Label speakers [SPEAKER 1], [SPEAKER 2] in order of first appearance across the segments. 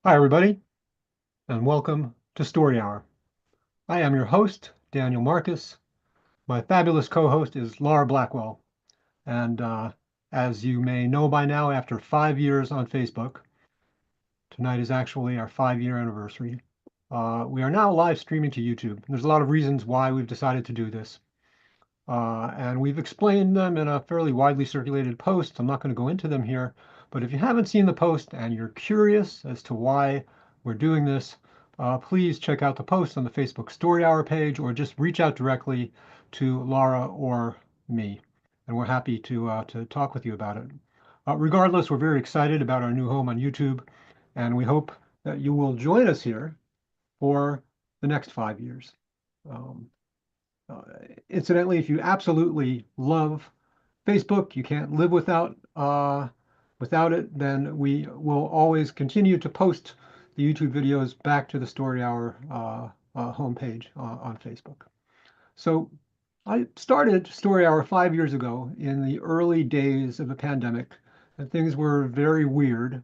[SPEAKER 1] Hi, everybody, and welcome to Story Hour. I am your host, Daniel Marcus. My fabulous co-host is Laura Blackwell. And as you may know by now, after 5 years on Facebook, tonight is actually our 5-year anniversary. We are now live streaming to YouTube. There's a lot of reasons why we've decided to do this. And we've explained them in a fairly widely circulated post. I'm not going to go into them here, but if you haven't seen the post and you're curious as to why we're doing this, please check out the post on the Facebook Story Hour page or just reach out directly to Laura or me, and we're happy to talk with you about it. Regardless, we're very excited about our new home on YouTube, and we hope that you will join us here for the next 5 years. Um, uh, Incidentally, if you absolutely love Facebook, you can't live without it, then we will always continue to post the YouTube videos back to the Story Hour homepage on Facebook. So I started Story Hour 5 years ago in the early days of the pandemic, and things were very weird.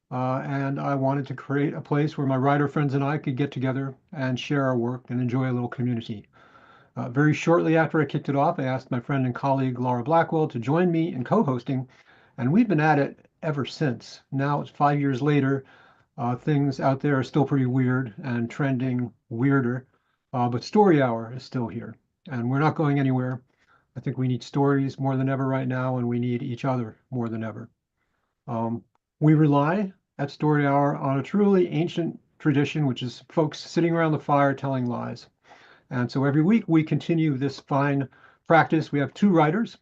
[SPEAKER 1] And I wanted to create a place where my writer friends and I could get together and share our work and enjoy a little community. Very shortly after I kicked it off, I asked my friend and colleague Laura Blackwell to join me in co-hosting, and we've been at it ever since. Now it's 5 years later. Things out there are still pretty weird and trending weirder, but Story Hour is still here, and we're not going anywhere. I think we need stories more than ever right now, and we need each other more than ever. Um, we rely at Story Hour on a truly ancient tradition, which is folks sitting around the fire telling lies. And so every week we continue this fine practice. We have two writers,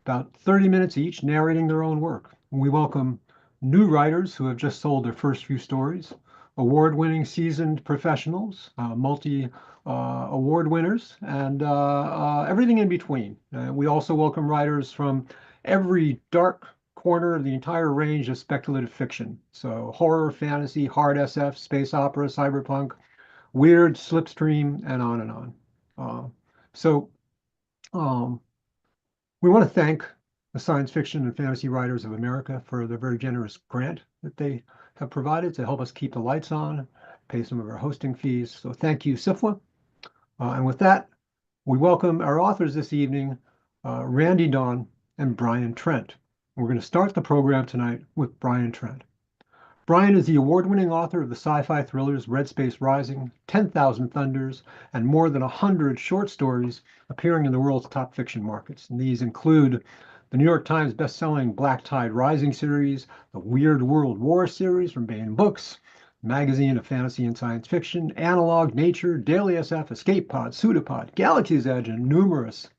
[SPEAKER 1] about 30 minutes each, narrating their own work. We welcome new writers who have just sold their first few stories, award-winning seasoned professionals, multi-award winners, and everything in between. We also welcome writers from every dark corner of the entire range of speculative fiction. So horror, fantasy, hard SF, space opera, cyberpunk, weird, slipstream, and on and on. Uh, so um, we want to thank the Science Fiction and Fantasy Writers of America for the very generous grant that they have provided to help us keep the lights on, pay some of our hosting fees. So thank you, SIFLA. And with that, we welcome our authors this evening, Randee Dawn and Brian Trent. We're going to start the program tonight with Brian Trent. Brian is the award-winning author of the sci-fi thrillers Red Space Rising, 10,000 Thunders, and more than 100 short stories appearing in the world's top fiction markets. And these include the New York Times best-selling Black Tide Rising series, the Weird World War series from Baen Books, Magazine of Fantasy and Science Fiction, Analog, Nature, Daily SF, Escape Pod, Pseudopod, Galaxy's Edge, and numerous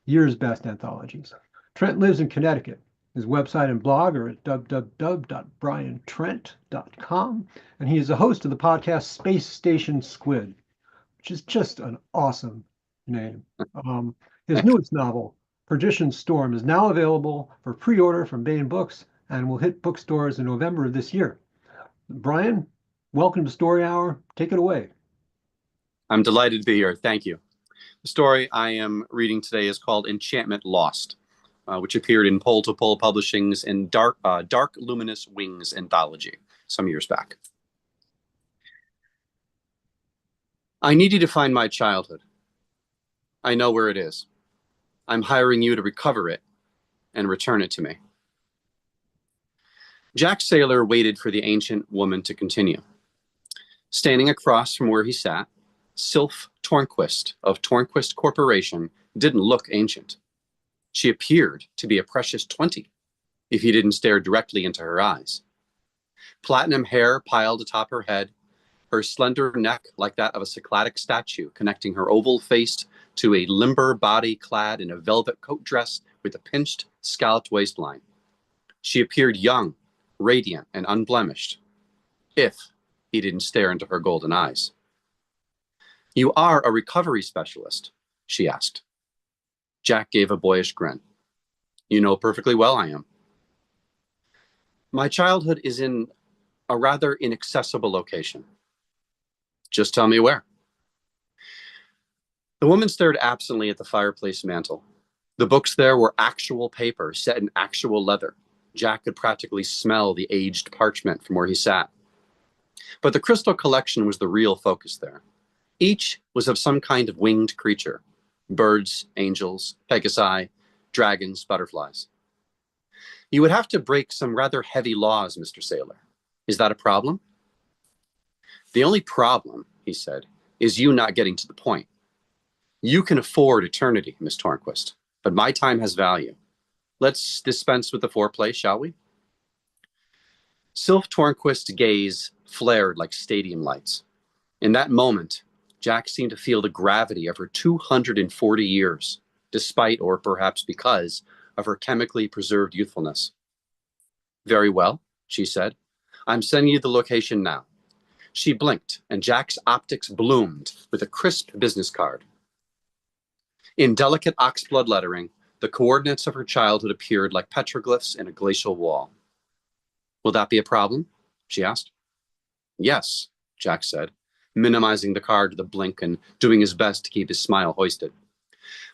[SPEAKER 1] year's best anthologies. Trent lives in Connecticut. His website and blog are at www.briantrent.com, and he is the host of the podcast Space Station Squid, which is just an awesome name. His newest novel, Perdition Storm, is now available for pre-order from Baen Books and will hit bookstores in November of this year. Brian, welcome to Story Hour. Take it away.
[SPEAKER 2] I'm delighted to be here. Thank you. The story I am reading today is called Enchantment Lost, which appeared in Pole to Pole Publishing's in Dark Luminous Wings anthology some years back. I need you to find my childhood. I know where it is. I'm hiring you to recover it and return it to me. Jack Saylor waited for the ancient woman to continue. Standing across from where he sat, Sylph Tornquist of Tornquist Corporation didn't look ancient. She appeared to be a precious 20 if he didn't stare directly into her eyes. Platinum hair piled atop her head, her slender neck like that of a Cycladic statue connecting her oval face to a limber body clad in a velvet coat dress with a pinched, scalloped waistline. She appeared young, radiant, and unblemished, if he didn't stare into her golden eyes. You are a recovery specialist, she asked. Jack gave a boyish grin. You know perfectly well I am. My childhood is in a rather inaccessible location. Just tell me where. The woman stared absently at the fireplace mantel. The books there were actual paper set in actual leather. Jack could practically smell the aged parchment from where he sat. But the crystal collection was the real focus there. Each was of some kind of winged creature: birds, angels, pegasi, dragons, butterflies. You would have to break some rather heavy laws, Mr. Sailor. Is that a problem? The only problem, he said, is you not getting to the point. You can afford eternity, Miss Tornquist, but my time has value. Let's dispense with the foreplay, shall we? Sylph Tornquist's gaze flared like stadium lights. In that moment, Jack seemed to feel the gravity of her 240 years, despite, or perhaps because, of her chemically preserved youthfulness. Very well, she said. I'm sending you the location now. She blinked, and Jack's optics bloomed with a crisp business card. In delicate oxblood lettering, the coordinates of her childhood appeared like petroglyphs in a glacial wall. Will that be a problem? She asked. Yes, Jack said, minimizing the card to the blink and doing his best to keep his smile hoisted.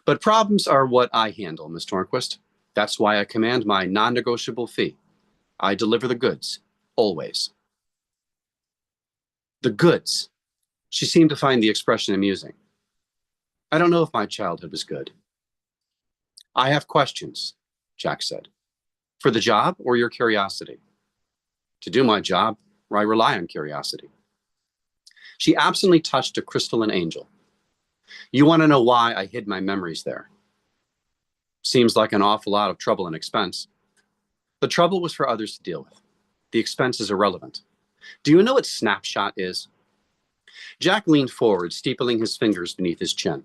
[SPEAKER 2] But problems are what I handle, Miss Tornquist. That's why I command my non-negotiable fee. I deliver the goods, always. The goods. She seemed to find the expression amusing. I don't know if my childhood was good. I have questions, Jack said. For the job or your curiosity? To do my job, I rely on curiosity. She absently touched a crystalline angel. You want to know why I hid my memories there? Seems like an awful lot of trouble and expense. The trouble was for others to deal with. The expense is irrelevant. Do you know what snapshot is? Jack leaned forward, steepling his fingers beneath his chin.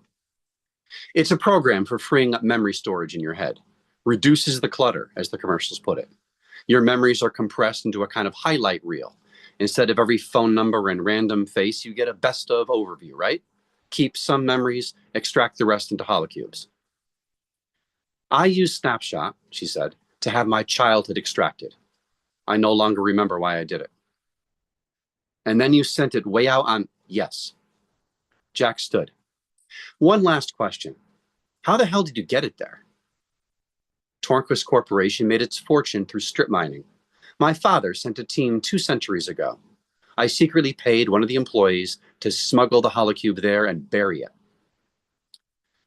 [SPEAKER 2] It's a program for freeing up memory storage in your head. Reduces the clutter, as the commercials put it. Your memories are compressed into a kind of highlight reel. Instead of every phone number and random face, you get a best of overview, right? Keep some memories, extract the rest into holocubes. I use Snapshot, she said, to have my childhood extracted. I no longer remember why I did it. And then you sent it way out on, yes. Jack stood. One last question. How the hell did you get it there? Tornquist Corporation made its fortune through strip mining. My father sent a team 2 centuries ago. I secretly paid one of the employees to smuggle the holocube there and bury it.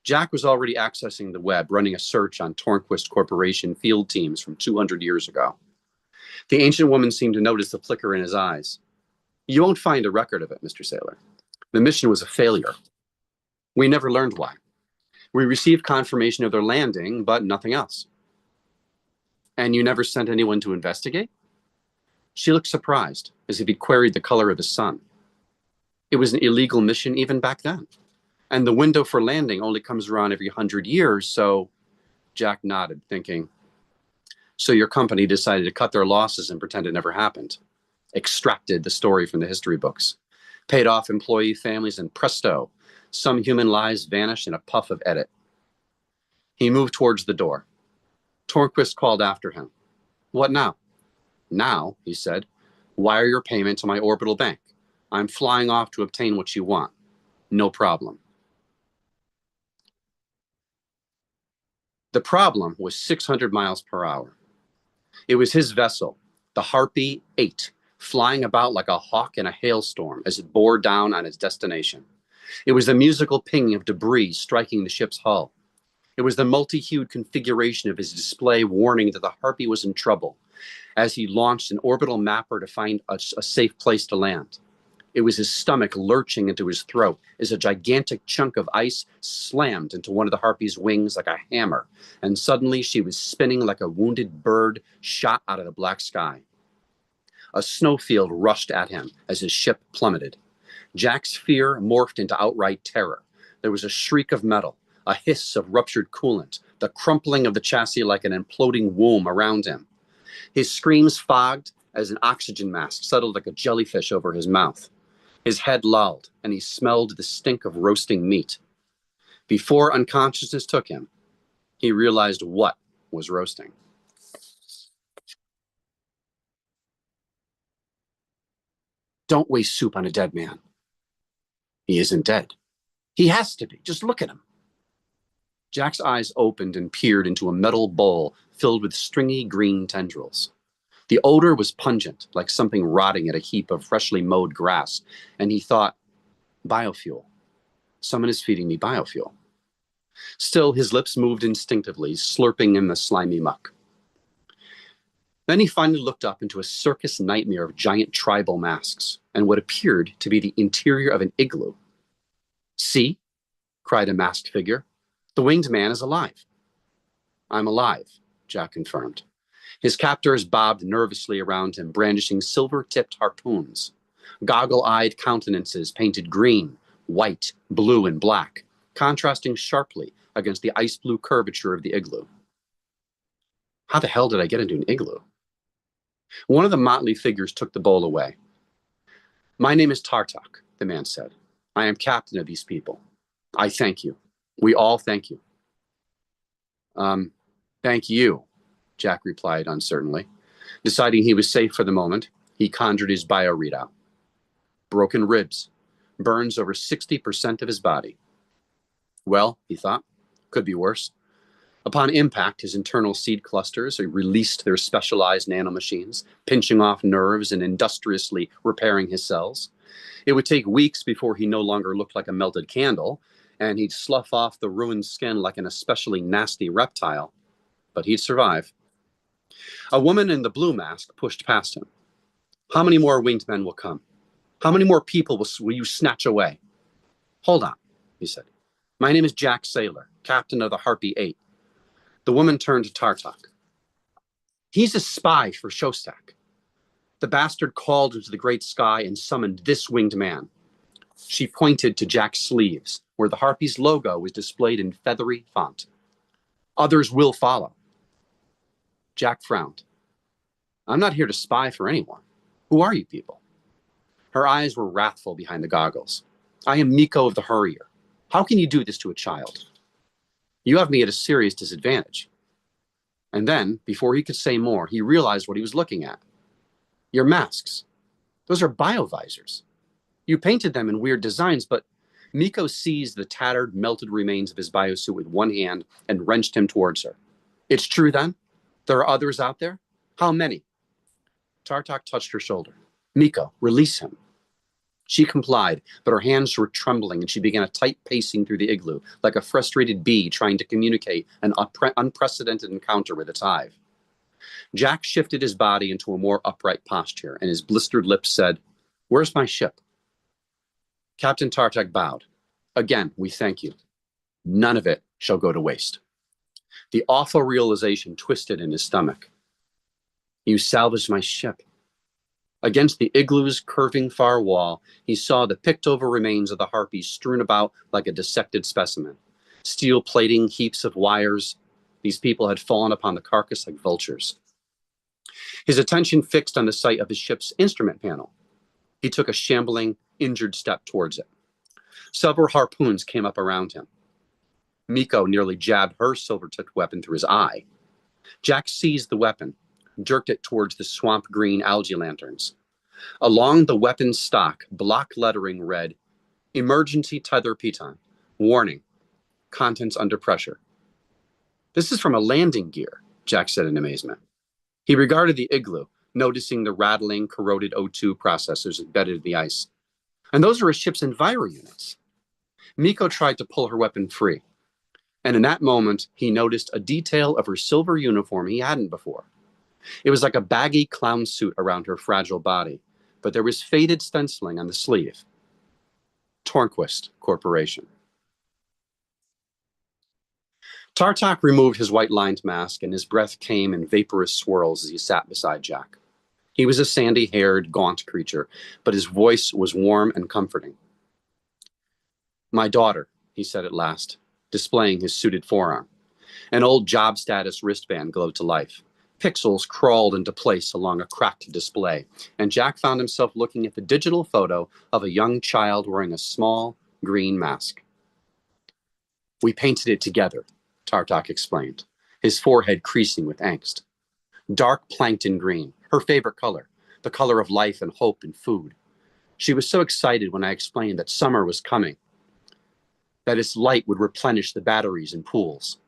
[SPEAKER 2] Jack was already accessing the web, running a search on Tornquist Corporation field teams from 200 years ago. The ancient woman seemed to notice the flicker in his eyes. You won't find a record of it, Mr. Sailor. The mission was a failure. We never learned why. We received confirmation of their landing, but nothing else. And you never sent anyone to investigate? She looked surprised, as if he'd queried the color of the sun. It was an illegal mission even back then. And the window for landing only comes around every 100 years, so... Jack nodded, thinking, so your company decided to cut their losses and pretend it never happened. Extracted the story from the history books. Paid off employee families, and presto, some human lives vanished in a puff of edit. He moved towards the door. Tornquist called after him. What now? Now, he said, wire your payment to my orbital bank. I'm flying off to obtain what you want. No problem. The problem was 600 miles per hour. It was his vessel, the Harpy 8, flying about like a hawk in a hailstorm as it bore down on its destination. It was the musical ping of debris striking the ship's hull. It was the multi-hued configuration of his display warning that the Harpy was in trouble as he launched an orbital mapper to find a safe place to land. It was his stomach lurching into his throat as a gigantic chunk of ice slammed into one of the Harpy's wings like a hammer, and suddenly she was spinning like a wounded bird shot out of the black sky. A snowfield rushed at him as his ship plummeted. Jack's fear morphed into outright terror. There was a shriek of metal, a hiss of ruptured coolant, the crumpling of the chassis like an imploding womb around him. His screams fogged as an oxygen mask settled like a jellyfish over his mouth. His head lolled, and he smelled the stink of roasting meat. Before unconsciousness took him, he realized what was roasting. Don't waste soup on a dead man. He isn't dead. He has to be. Just look at him. Jack's eyes opened and peered into a metal bowl filled with stringy green tendrils. The odor was pungent, like something rotting at a heap of freshly mowed grass, and he thought, biofuel. Someone is feeding me biofuel. Still, his lips moved instinctively, slurping in the slimy muck. Then he finally looked up into a circus nightmare of giant tribal masks and what appeared to be the interior of an igloo. See, cried a masked figure. The winged man is alive. I'm alive, Jack confirmed. His captors bobbed nervously around him, brandishing silver-tipped harpoons. Goggle-eyed countenances painted green, white, blue, and black, contrasting sharply against the ice-blue curvature of the igloo. How the hell did I get into an igloo? One of the motley figures took the bowl away. My name is Tartak, the man said. I am captain of these people. I thank you. We all thank you. Thank you, Jack replied uncertainly. Deciding he was safe for the moment, he conjured his bio readout. Broken ribs, burns over 60% of his body. Well, he thought, could be worse. Upon impact, his internal seed clusters released their specialized nanomachines, pinching off nerves and industriously repairing his cells. It would take weeks before he no longer looked like a melted candle, and he'd slough off the ruined skin like an especially nasty reptile. But he'd survive. A woman in the blue mask pushed past him. How many more winged men will come? How many more people will you snatch away? Hold on, he said. My name is Jack Saylor, captain of the Harpy 8. The woman turned to Tartak. He's a spy for Shostak. The bastard called into the great sky and summoned this winged man. She pointed to Jack's sleeves, where the Harpy's logo was displayed in feathery font. Others will follow. Jack frowned. I'm not here to spy for anyone. Who are you people? Her eyes were wrathful behind the goggles. I am Miko of the Hurrier. How can you do this to a child? You have me at a serious disadvantage. And then, before he could say more, he realized what he was looking at. Your masks. Those are biovisors. You painted them in weird designs, but Miko seized the tattered, melted remains of his biosuit with one hand and wrenched him towards her. It's true then? There are others out there? How many? Tartak touched her shoulder. Miko, release him. She complied, but her hands were trembling and she began a tight pacing through the igloo, like a frustrated bee trying to communicate an unprecedented encounter with its hive. Jack shifted his body into a more upright posture, and his blistered lips said, Where's my ship? Captain Tartak bowed. Again, we thank you. None of it shall go to waste. The awful realization twisted in his stomach. You salvaged my ship. Against the igloo's curving far wall, he saw the picked-over remains of the Harpy strewn about like a dissected specimen. Steel plating, heaps of wires. These people had fallen upon the carcass like vultures. His attention fixed on the sight of his ship's instrument panel. He took a shambling, injured step towards it. Several harpoons came up around him. Miko nearly jabbed her silver-tipped weapon through his eye. Jack seized the weapon, jerked it towards the swamp-green algae lanterns. Along the weapon's stock, block lettering read, Emergency tether piton. Warning. Contents under pressure. This is from a landing gear, Jack said in amazement. He regarded the igloo, noticing the rattling, corroded O2 processors embedded in the ice. And those are a ship's enviro units. Miko tried to pull her weapon free. And in that moment, he noticed a detail of her silver uniform he hadn't before. It was like a baggy clown suit around her fragile body, but there was faded stenciling on the sleeve. Tornquist Corporation. Tartak removed his white-lined mask, and his breath came in vaporous swirls as he sat beside Jack. He was a sandy-haired, gaunt creature, but his voice was warm and comforting. My daughter, he said at last, displaying his suited forearm. An old job status wristband glowed to life. Pixels crawled into place along a cracked display, and Jack found himself looking at the digital photo of a young child wearing a small, green mask. We painted it together, Tartak explained, his forehead creasing with angst. Dark plankton green, her favorite color, the color of life and hope and food. She was so excited when I explained that summer was coming, that its light would replenish the batteries and pools.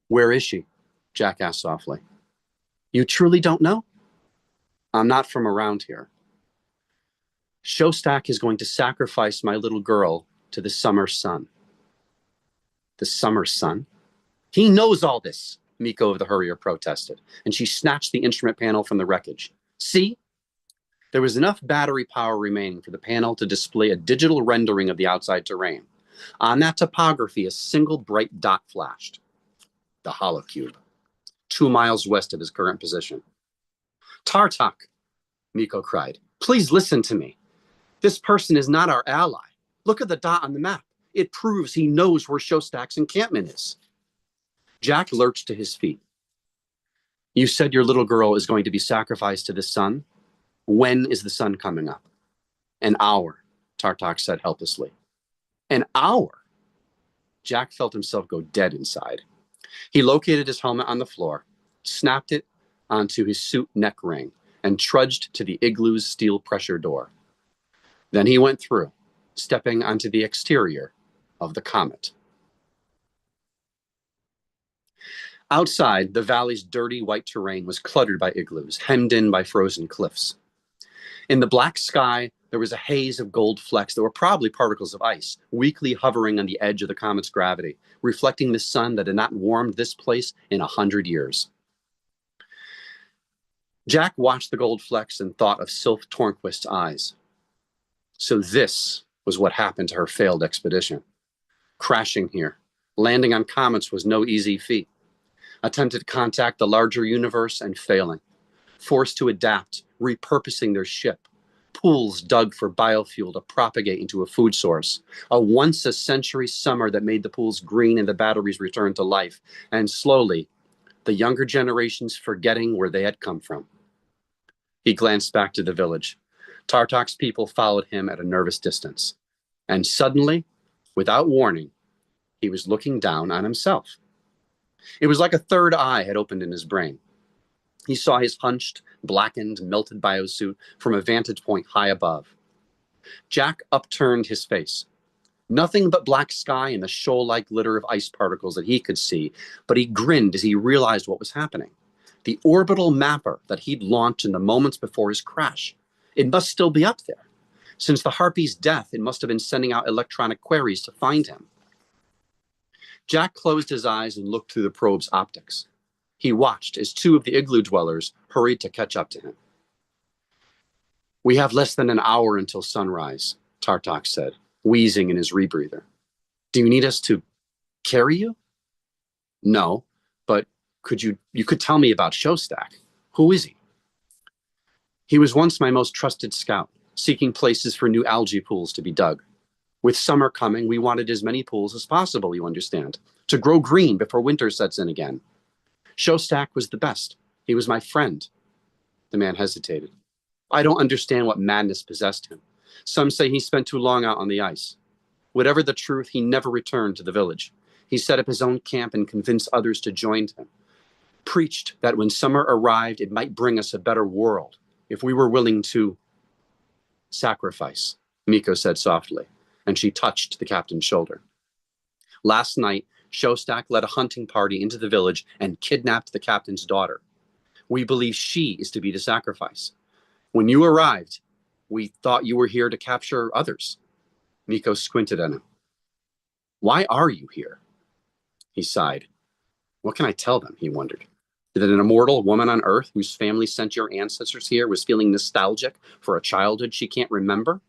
[SPEAKER 2] Where is she? Jack asked softly. You truly don't know? I'm not from around here. Shostak is going to sacrifice my little girl to the summer sun. The summer sun? He knows all this, Miko of the Hurrier protested, and she snatched the instrument panel from the wreckage. See? There was enough battery power remaining for the panel to display a digital rendering of the outside terrain. On that topography, a single bright dot flashed. The holocube, 2 miles west of his current position. Tartak, Miko cried. Please listen to me. This person is not our ally. Look at the dot on the map. It proves he knows where Shostak's encampment is. Jack lurched to his feet. You said your little girl is going to be sacrificed to the sun? When is the sun coming up? An hour, Tartak said helplessly. An hour? Jack felt himself go dead inside. He located his helmet on the floor, snapped it onto his suit neck ring, and trudged to the igloo's steel pressure door. Then he went through, stepping onto the exterior of the Comet. Outside, the valley's dirty white terrain was cluttered by igloos, hemmed in by frozen cliffs. In the black sky, there was a haze of gold flecks that were probably particles of ice, weakly hovering on the edge of the comet's gravity, reflecting the sun that had not warmed this place in 100 years. Jack watched the gold flecks and thought of Sylph Tornquist's eyes. So this was what happened to her failed expedition. Crashing here, landing on comets was no easy feat. Attempted to contact the larger universe and failing. Forced to adapt, repurposing their ship. Pools dug for biofuel to propagate into a food source. A once-a-century summer that made the pools green and the batteries return to life. And slowly, the younger generations forgetting where they had come from. He glanced back to the village. Tartak's people followed him at a nervous distance. And suddenly, without warning, he was looking down on himself. It was like a third eye had opened in his brain. He saw his hunched, blackened, melted biosuit from a vantage point high above. Jack upturned his face. Nothing but black sky and the shoal-like litter of ice particles that he could see, but he grinned as he realized what was happening. The orbital mapper that he'd launched in the moments before his crash. It must still be up there. Since the Harpy's death, it must have been sending out electronic queries to find him. Jack closed his eyes and looked through the probe's optics. He watched as 2 of the igloo dwellers hurried to catch up to him. We have less than an hour until sunrise, Tartak said, wheezing in his rebreather. Do you need us to carry you? No, but you could tell me about Shostak. Who is he? He was once my most trusted scout, seeking places for new algae pools to be dug. With summer coming, we wanted as many pools as possible, you understand, to grow green before winter sets in again. Shostak was the best. He was my friend. The man hesitated. I don't understand what madness possessed him. Some say he spent too long out on the ice. Whatever the truth, he never returned to the village. He set up his own camp and convinced others to join him. Preached that when summer arrived, it might bring us a better world if we were willing to sacrifice, Miko said softly, and she touched the captain's shoulder. Last night, Shostak led a hunting party into the village and kidnapped the captain's daughter. We believe she is to be the sacrifice. When you arrived, we thought you were here to capture others. Miko squinted at him. Why are you here? He sighed. What can I tell them? He wondered. That an immortal woman on Earth whose family sent your ancestors here was feeling nostalgic for a childhood she can't remember?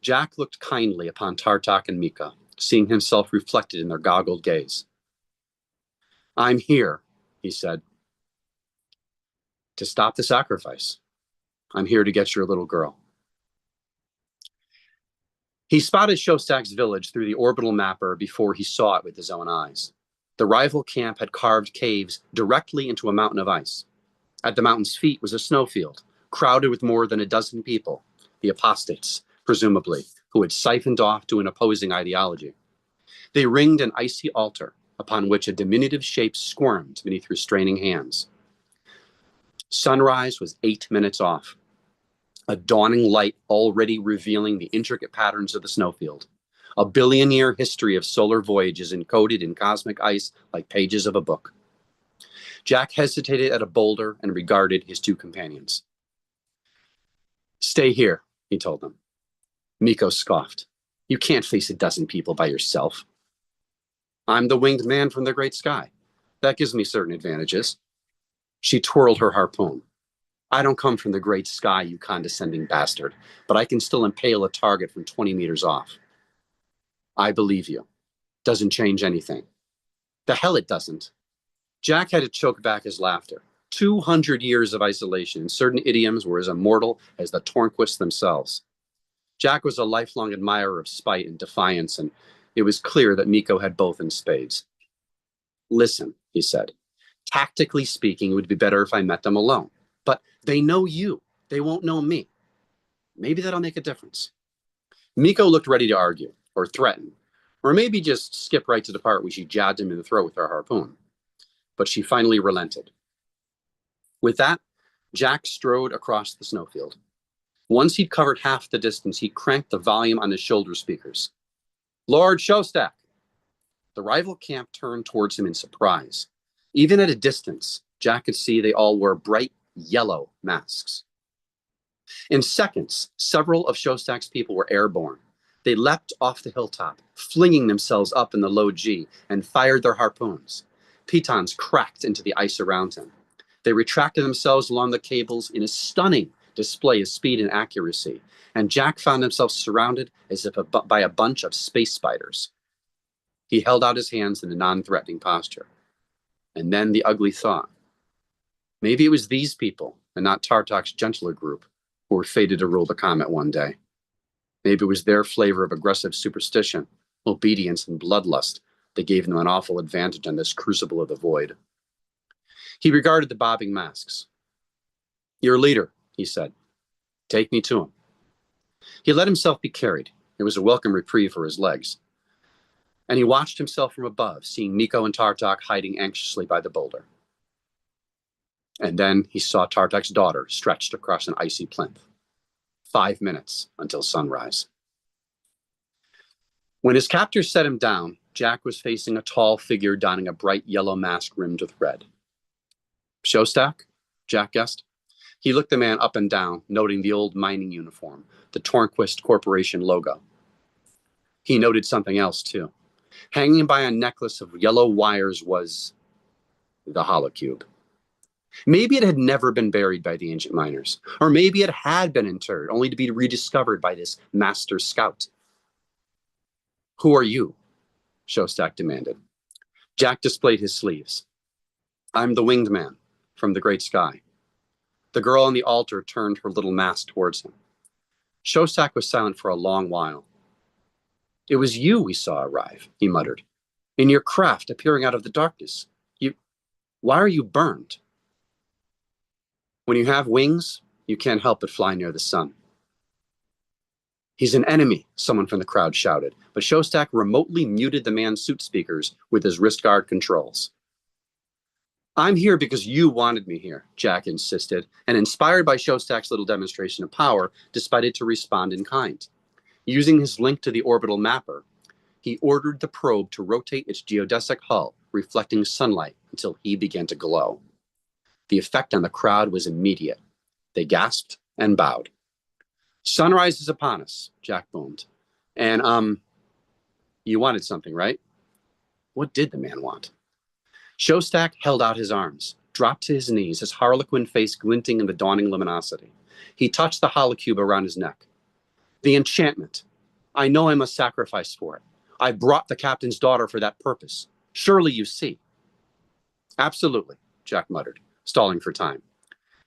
[SPEAKER 2] Jack looked kindly upon Tartak and Mika, seeing himself reflected in their goggled gaze. I'm here, he said, to stop the sacrifice. I'm here to get your little girl. He spotted Shostak's village through the orbital mapper before he saw it with his own eyes. The rival camp had carved caves directly into a mountain of ice. At the mountain's feet was a snowfield, crowded with more than a dozen people, the apostates, presumably, who had siphoned off to an opposing ideology. They ringed an icy altar, upon which a diminutive shape squirmed beneath restraining hands. Sunrise was 8 minutes off, a dawning light already revealing the intricate patterns of the snowfield. A billion-year history of solar voyages encoded in cosmic ice like pages of a book. Jack hesitated at a boulder and regarded his two companions. "Stay here," he told them. Miko scoffed. "You can't face a dozen people by yourself." "I'm the winged man from the great sky. That gives me certain advantages." She twirled her harpoon. "I don't come from the great sky, you condescending bastard, but I can still impale a target from 20 meters off." "I believe you. Doesn't change anything." "The hell it doesn't." Jack had to choke back his laughter. 200 years of isolation and certain idioms were as immortal as the Tornquists themselves. Jack was a lifelong admirer of spite and defiance, and it was clear that Miko had both in spades. "Listen," he said, "tactically speaking, it would be better if I met them alone. But they know you. They won't know me. Maybe that'll make a difference." Miko looked ready to argue, or threaten, or maybe just skip right to the part where she jabbed him in the throat with her harpoon. But she finally relented. With that, Jack strode across the snowfield. Once he'd covered half the distance, he cranked the volume on his shoulder speakers. "Lord Shostak!" The rival camp turned towards him in surprise. Even at a distance, Jack could see they all wore bright yellow masks. In seconds, several of Shostak's people were airborne. They leapt off the hilltop, flinging themselves up in the low G, and fired their harpoons. Pitons cracked into the ice around him. They retracted themselves along the cables in a stunning display of speed and accuracy, and Jack found himself surrounded as if by a bunch of space spiders. He held out his hands in a non-threatening posture. And then the ugly thought. Maybe it was these people, and not Tartak's gentler group, who were fated to rule the comet one day. Maybe it was their flavor of aggressive superstition, obedience, and bloodlust that gave them an awful advantage on this crucible of the void. He regarded the bobbing masks. "Your leader," he said. "Take me to him." He let himself be carried. It was a welcome reprieve for his legs. And he watched himself from above, seeing Miko and Tartak hiding anxiously by the boulder. And then he saw Tartak's daughter stretched across an icy plinth. 5 minutes until sunrise. When his captors set him down, Jack was facing a tall figure donning a bright yellow mask rimmed with red. "Shostak?" Jack guessed. He looked the man up and down, noting the old mining uniform, the Tornquist Corporation logo. He noted something else, too. Hanging by a necklace of yellow wires was the holocube. Maybe it had never been buried by the ancient miners, or maybe it had been interred, only to be rediscovered by this master scout. "Who are you?" Shostak demanded. Jack displayed his sleeves. "I'm the winged man from the great sky." The girl on the altar turned her little mask towards him. Shostak was silent for a long while. "It was you we saw arrive," he muttered. "In your craft appearing out of the darkness. Why are you burned?" "When you have wings, you can't help but fly near the sun." "He's an enemy," someone from the crowd shouted, but Shostak remotely muted the man's suit speakers with his wrist guard controls. "I'm here because you wanted me here," Jack insisted, and inspired by Shostak's little demonstration of power, decided to respond in kind. Using his link to the orbital mapper, he ordered the probe to rotate its geodesic hull, reflecting sunlight until he began to glow. The effect on the crowd was immediate. They gasped and bowed. "Sunrise is upon us," Jack boomed. "And, you wanted something, right?" What did the man want? Shostak held out his arms, dropped to his knees, his harlequin face glinting in the dawning luminosity. He touched the holocube around his neck. "The enchantment. I know I must sacrifice for it. I brought the captain's daughter for that purpose. Surely you see." "Absolutely," Jack muttered, stalling for time.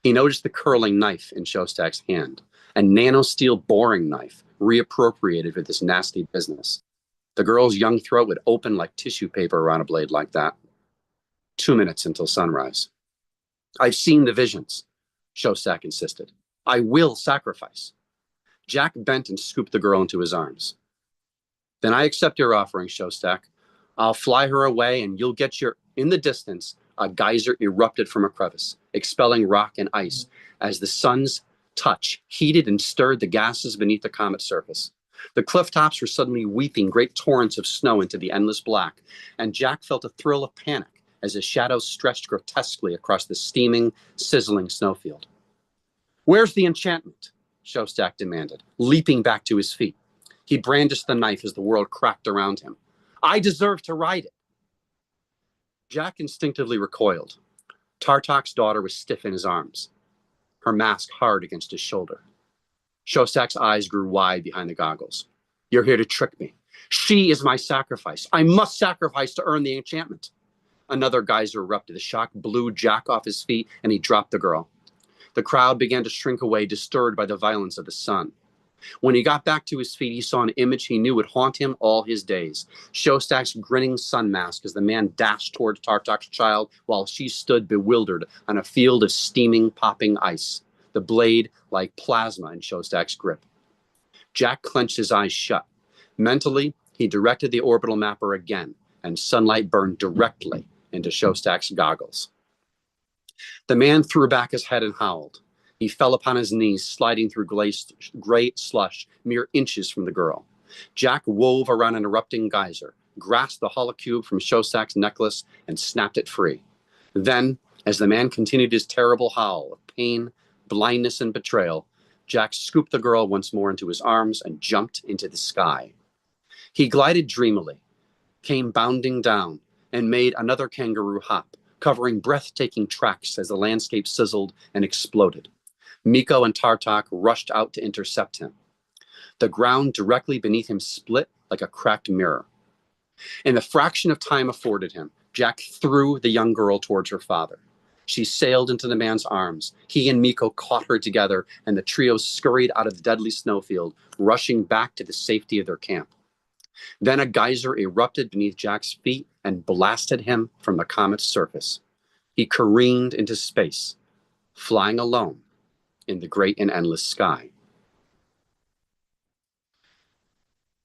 [SPEAKER 2] He noticed the curling knife in Shostak's hand, a nanosteel boring knife, reappropriated for this nasty business. The girl's young throat would open like tissue paper around a blade like that. 2 minutes until sunrise. "I've seen the visions," Shostak insisted. "I will sacrifice." Jack bent and scooped the girl into his arms. "Then I accept your offering, Shostak. I'll fly her away and you'll get your..." In the distance, a geyser erupted from a crevice, expelling rock and ice as the sun's touch heated and stirred the gases beneath the comet's surface. The cliff tops were suddenly weeping great torrents of snow into the endless black, and Jack felt a thrill of panic as his shadow stretched grotesquely across the steaming, sizzling snowfield. "Where's the enchantment?" Shostak demanded, leaping back to his feet. He brandished the knife as the world cracked around him. "I deserve to ride it." Jack instinctively recoiled. Tartak's daughter was stiff in his arms, her mask hard against his shoulder. Shostak's eyes grew wide behind the goggles. "You're here to trick me. She is my sacrifice. I must sacrifice to earn the enchantment." Another geyser erupted. The shock blew Jack off his feet, and he dropped the girl. The crowd began to shrink away, disturbed by the violence of the sun. When he got back to his feet, he saw an image he knew would haunt him all his days. Shostak's grinning sun mask as the man dashed towards Tartak's child while she stood bewildered on a field of steaming, popping ice, the blade like plasma in Shostak's grip. Jack clenched his eyes shut. Mentally, he directed the orbital mapper again, and sunlight burned directly into Shostak's goggles. The man threw back his head and howled. He fell upon his knees, sliding through gray slush mere inches from the girl. Jack wove around an erupting geyser, grasped the holocube from Shostak's necklace, and snapped it free. Then, as the man continued his terrible howl of pain, blindness, and betrayal, Jack scooped the girl once more into his arms and jumped into the sky. He glided dreamily, came bounding down, and made another kangaroo hop, covering breathtaking tracks as the landscape sizzled and exploded. Miko and Tartak rushed out to intercept him. The ground directly beneath him split like a cracked mirror. In the fraction of time afforded him, Jack threw the young girl towards her father. She sailed into the man's arms. He and Miko caught her together, and the trio scurried out of the deadly snowfield, rushing back to the safety of their camp. Then a geyser erupted beneath Jack's feet and blasted him from the comet's surface. He careened into space, flying alone in the great and endless sky.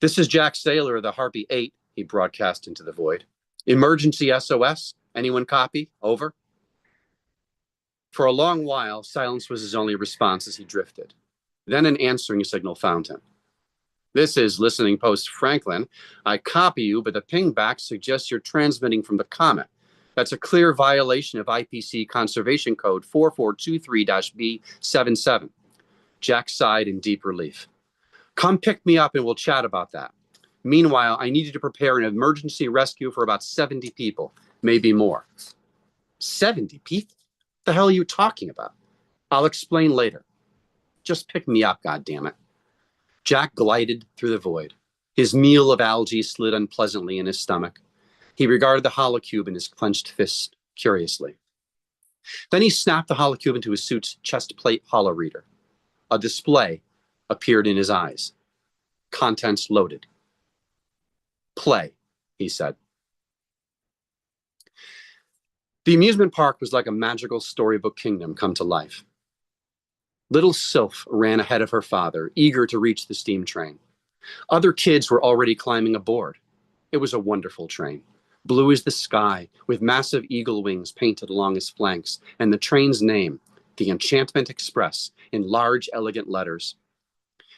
[SPEAKER 2] "This is Jack Saylor of the Harpy 8, he broadcast into the void. "Emergency SOS. Anyone copy? Over." For a long while, silence was his only response as he drifted. Then an answering signal found him. "This is Listening Post Franklin. I copy you, but the pingback suggests you're transmitting from the comet. That's a clear violation of IPC Conservation Code 4423-B77. Jack sighed in deep relief. "Come pick me up and we'll chat about that. Meanwhile, I need you to prepare an emergency rescue for about 70 people, maybe more." 70 people? What the hell are you talking about? "I'll explain later. Just pick me up, goddammit." Jack glided through the void. His meal of algae slid unpleasantly in his stomach. He regarded the holocube in his clenched fist curiously. Then he snapped the holocube into his suit's chest plate holoreader. A display appeared in his eyes. Contents loaded. "Play," he said. The amusement park was like a magical storybook kingdom come to life. Little Sylph ran ahead of her father, eager to reach the steam train. Other kids were already climbing aboard. It was a wonderful train, blue as the sky, with massive eagle wings painted along its flanks, and the train's name, the Enchantment Express, in large, elegant letters.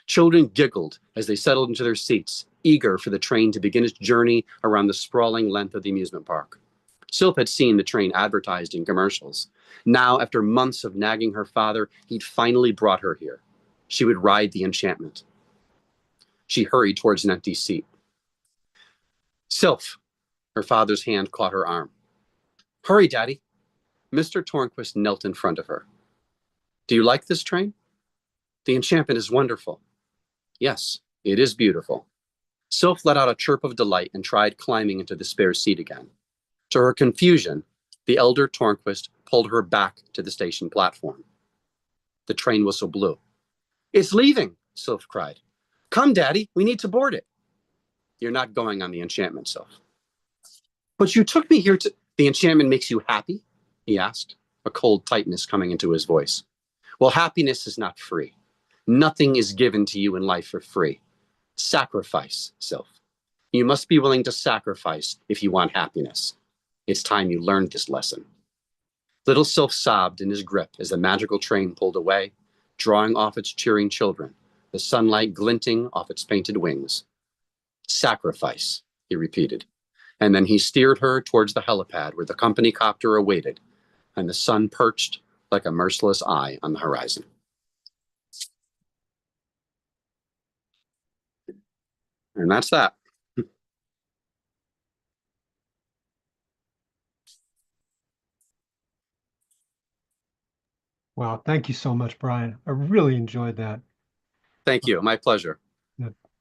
[SPEAKER 2] Children giggled as they settled into their seats, eager for the train to begin its journey around the sprawling length of the amusement park. Sylph had seen the train advertised in commercials. Now, after months of nagging her father, he'd finally brought her here. She would ride the enchantment. She hurried towards an empty seat. "Sylph," her father's hand caught her arm. "Hurry, Daddy." Mr. Tornquist knelt in front of her. "Do you like this train?" "The enchantment is wonderful." "Yes, it is beautiful." Sylph let out a chirp of delight and tried climbing into the spare seat again. To her confusion, the elder Tornquist pulled her back to the station platform. The train whistle blew. "It's leaving," Sylph cried. "Come, Daddy, we need to board it." "You're not going on the enchantment, Sylph." "But you took me here to—" "The enchantment makes you happy?" he asked, a cold tightness coming into his voice. "Well, happiness is not free. Nothing is given to you in life for free. Sacrifice, Sylph. You must be willing to sacrifice if you want happiness. It's time you learned this lesson." Little Sylph sobbed in his grip as the magical train pulled away, drawing off its cheering children, the sunlight glinting off its painted wings. "Sacrifice," he repeated, and then he steered her towards the helipad where the company copter awaited, and the sun perched like a merciless eye on the horizon. And that's that.
[SPEAKER 1] Wow, thank you so much, Brian. I really enjoyed that.
[SPEAKER 2] Thank you. My pleasure.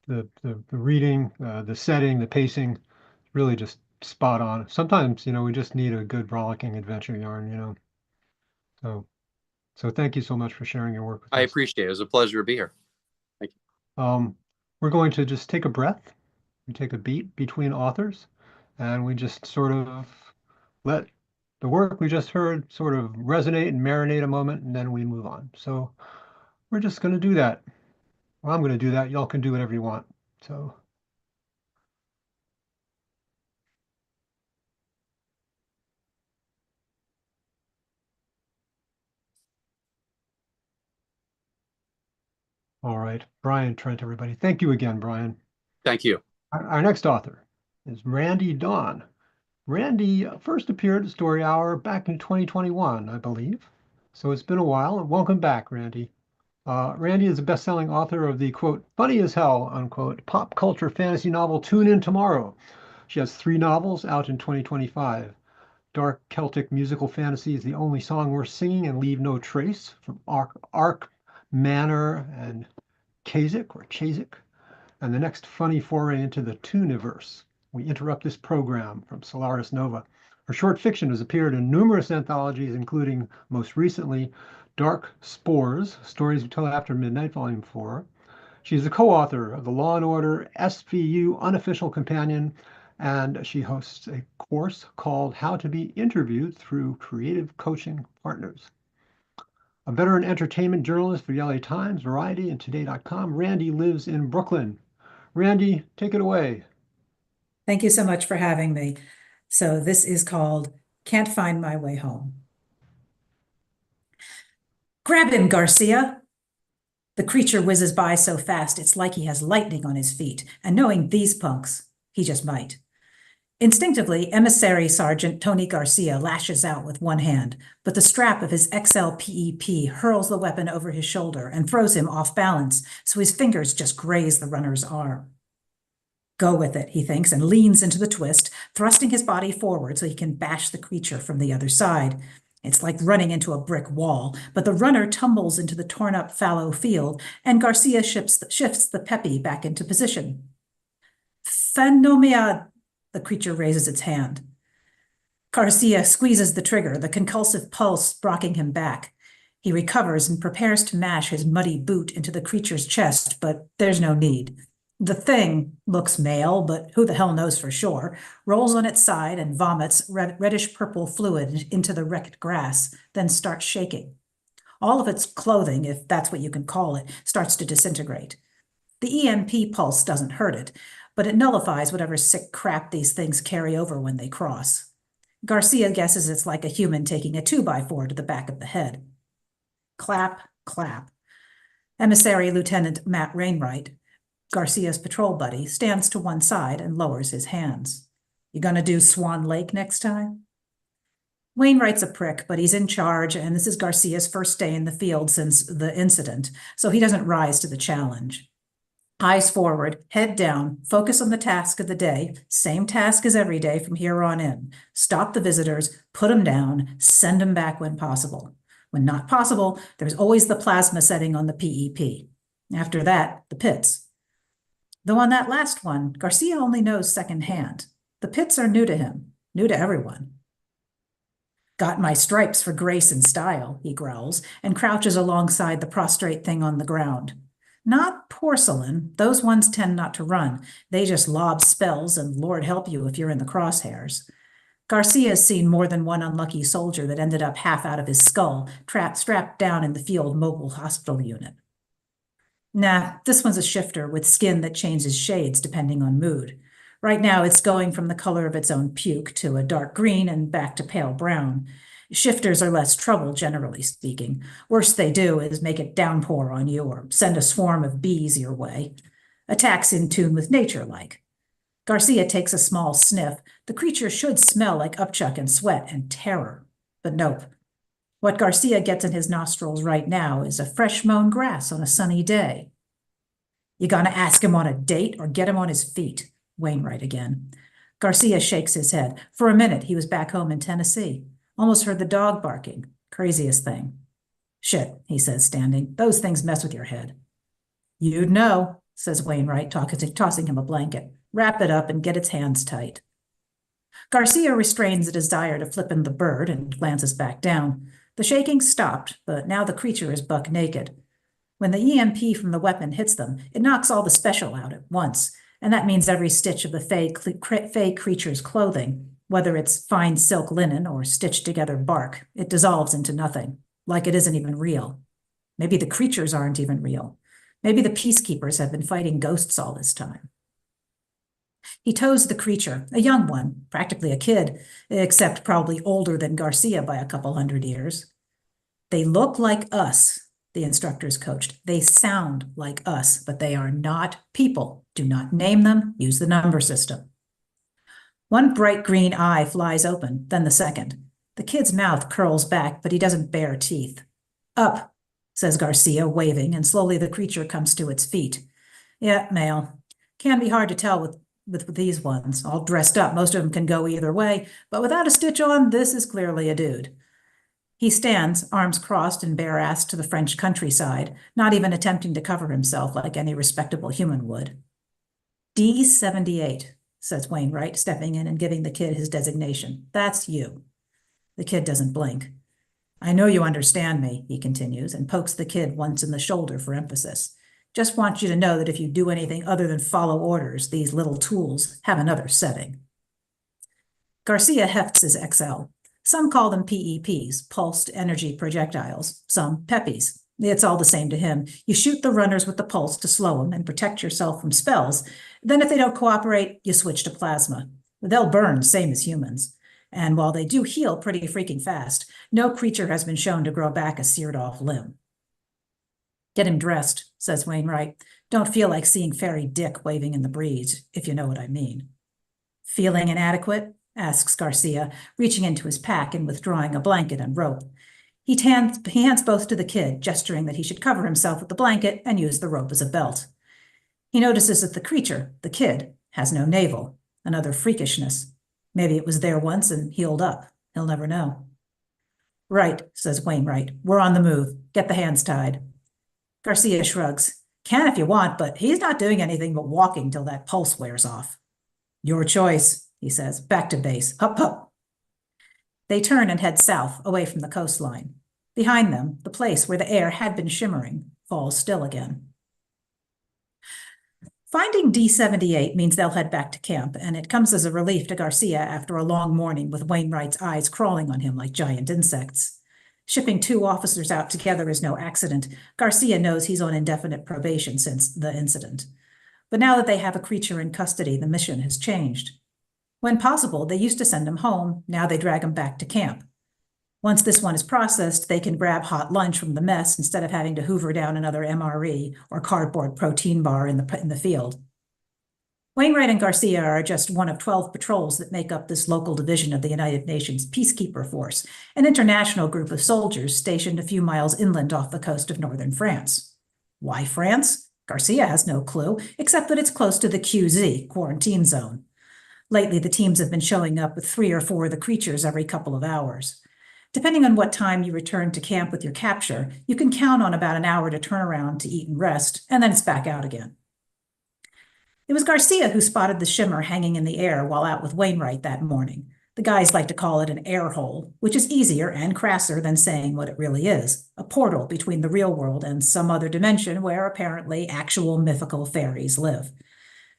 [SPEAKER 1] The the reading, the setting, the pacing, really just spot on. Sometimes, we just need a good rollicking adventure yarn. So so thank you so much for sharing your work with
[SPEAKER 2] I
[SPEAKER 1] us.
[SPEAKER 2] appreciate it. It was a pleasure to be here. Thank you.
[SPEAKER 1] We're going to just take a breath. We take a beat between authors, and we just sort of let the work we just heard sort of resonate and marinate a moment, and then we move on. So we're just going to do that. Well, I'm going to do that. Y'all can do whatever you want. So. All right, Brian, Trent, everybody. Thank you again, Brian.
[SPEAKER 2] Thank you.
[SPEAKER 1] Our next author is Randee Dawn. Randee first appeared at Story Hour back in 2021, I believe. So it's been a while, and welcome back, Randee. Randee is a best-selling author of the, quote, funny as hell, unquote, pop culture fantasy novel Tune In Tomorrow. She has 3 novels out in 2025. Dark Celtic musical fantasy is The Only Song Worth Singing and Leave No Trace from Ark Manor and Chazik, and the next funny foray into the Tooniverse. We interrupt this program from Solaris Nova. Her short fiction has appeared in numerous anthologies, including, most recently, Dark Spores, Stories We Tell After Midnight, Volume 4. She's the co-author of the Law & Order SVU Unofficial Companion, and she hosts a course called How to Be Interviewed Through Creative Coaching Partners. A veteran entertainment journalist for the LA Times, Variety, and Today.com, Randee lives in Brooklyn. Randee, take it away.
[SPEAKER 3] Thank you so much for having me. So this is called Can't Find My Way Home. Grab him, Garcia. The creature whizzes by so fast it's like he has lightning on his feet, and knowing these punks, he just might. Instinctively, Emissary Sergeant Tony Garcia lashes out with one hand, but the strap of his XLPEP hurls the weapon over his shoulder and throws him off balance, so his fingers just graze the runner's arm. Go with it, he thinks, and leans into the twist, thrusting his body forward so he can bash the creature from the other side. It's like running into a brick wall, but the runner tumbles into the torn-up fallow field, and Garcia shifts the Peppy back into position. Phenomia, the creature raises its hand. Garcia squeezes the trigger, the convulsive pulse rocking him back. He recovers and prepares to mash his muddy boot into the creature's chest, but there's no need. The thing looks male, but who the hell knows for sure, rolls on its side and vomits reddish-purple fluid into the wrecked grass, then starts shaking. All of its clothing, if that's what you can call it, starts to disintegrate. The EMP pulse doesn't hurt it, but it nullifies whatever sick crap these things carry over when they cross. Garcia guesses it's like a human taking a 2x4 to the back of the head. Clap, clap. Emissary Lieutenant Matt Wainwright, Garcia's patrol buddy, stands to one side and lowers his hands. You gonna do Swan Lake next time? Wainwright's a prick, but he's in charge, and this is Garcia's first day in the field since the incident, so he doesn't rise to the challenge. Eyes forward, head down, focus on the task of the day, same task as every day from here on in. Stop the visitors, put them down, send them back when possible. When not possible, there's always the plasma setting on the PEP. After that, the pits. Though on that last one, Garcia only knows secondhand. The pits are new to him, new to everyone. Got my stripes for grace and style, he growls, and crouches alongside the prostrate thing on the ground. Not porcelain, those ones tend not to run. They just lob spells, and Lord help you if you're in the crosshairs. Garcia's seen more than one unlucky soldier that ended up half out of his skull, strapped down in the field mobile hospital unit. Nah, this one's a shifter with skin that changes shades depending on mood. Right now, it's going from the color of its own puke to a dark green and back to pale brown. Shifters are less trouble, generally speaking. Worst they do is make it downpour on you or send a swarm of bees your way. Attacks in tune with nature, like. Garcia takes a small sniff, The creature should smell like upchuck and sweat and terror, but nope. What Garcia gets in his nostrils right now is a fresh mown grass on a sunny day. You gonna ask him on a date or get him on his feet? Wainwright again. Garcia shakes his head. For a minute, he was back home in Tennessee. Almost heard the dog barking. Craziest thing. Shit, he says, standing. Those things mess with your head. You'd know, says Wainwright, tossing him a blanket. Wrap it up and get its hands tight. Garcia restrains a desire to flip him the bird and glances back down. The shaking stopped, but now the creature is buck naked. When the EMP from the weapon hits them, it knocks all the special out at once, and that means every stitch of the fey creature's clothing, whether it's fine silk linen or stitched together bark, it dissolves into nothing, like it isn't even real. Maybe the creatures aren't even real. Maybe the peacekeepers have been fighting ghosts all this time. He toes the creature, a young one, practically a kid, except probably older than Garcia by a couple 100 years. They look like us, the instructors coached. They sound like us, but they are not people. Do not name them, use the number system. One bright green eye flies open, then the second. The kid's mouth curls back, but he doesn't bare teeth. Up, says Garcia, waving, and slowly the creature comes to its feet. Yeah, male. Can be hard to tell with these ones, all dressed up. Most of them can go either way, but without a stitch on, this is clearly a dude. He stands, arms crossed and bare-assed to the French countryside, not even attempting to cover himself like any respectable human would. D78, says Wainwright, stepping in and giving the kid his designation. That's you. The kid doesn't blink. I know you understand me, he continues, and pokes the kid once in the shoulder for emphasis. Just want you to know that if you do anything other than follow orders, these little tools have another setting. Garcia hefts his XL. Some call them PEPs, pulsed energy projectiles, some PEPs. It's all the same to him. You shoot the runners with the pulse to slow them and protect yourself from spells. Then if they don't cooperate, you switch to plasma. They'll burn, same as humans. And while they do heal pretty freaking fast, no creature has been shown to grow back a seared-off limb. Get him dressed, says Wainwright. Don't feel like seeing fairy dick waving in the breeze, if you know what I mean. Feeling inadequate? Asks Garcia, reaching into his pack and withdrawing a blanket and rope. He hands both to the kid, gesturing that he should cover himself with the blanket and use the rope as a belt. He notices that the creature, the kid, has no navel, another freakishness. Maybe it was there once and healed up. He'll never know. Right, says Wainwright. We're on the move. Get the hands tied. Garcia shrugs. Can if you want, but he's not doing anything but walking till that pulse wears off. Your choice, he says. Back to base. Hup, hup. They turn and head south, away from the coastline. Behind them, the place where the air had been shimmering falls still again. Finding D78 means they'll head back to camp, and it comes as a relief to Garcia after a long morning with Wainwright's eyes crawling on him like giant insects. Shipping two officers out together is no accident. Garcia knows he's on indefinite probation since the incident. But now that they have a creature in custody, the mission has changed. When possible, they used to send him home. Now they drag him back to camp. Once this one is processed, they can grab hot lunch from the mess instead of having to hoover down another MRE or cardboard protein bar in the field. Wainwright and Garcia are just one of 12 patrols that make up this local division of the United Nations Peacekeeper Force, an international group of soldiers stationed a few miles inland off the coast of northern France. Why France? Garcia has no clue, except that it's close to the QZ, quarantine zone. Lately, the teams have been showing up with 3 or 4 of the creatures every couple of hours. Depending on what time you return to camp with your capture, you can count on about an hour to turn around to eat and rest, and then it's back out again. It was Garcia who spotted the shimmer hanging in the air while out with Wainwright that morning. The guys like to call it an air hole, which is easier and crasser than saying what it really is, a portal between the real world and some other dimension where apparently actual mythical fairies live.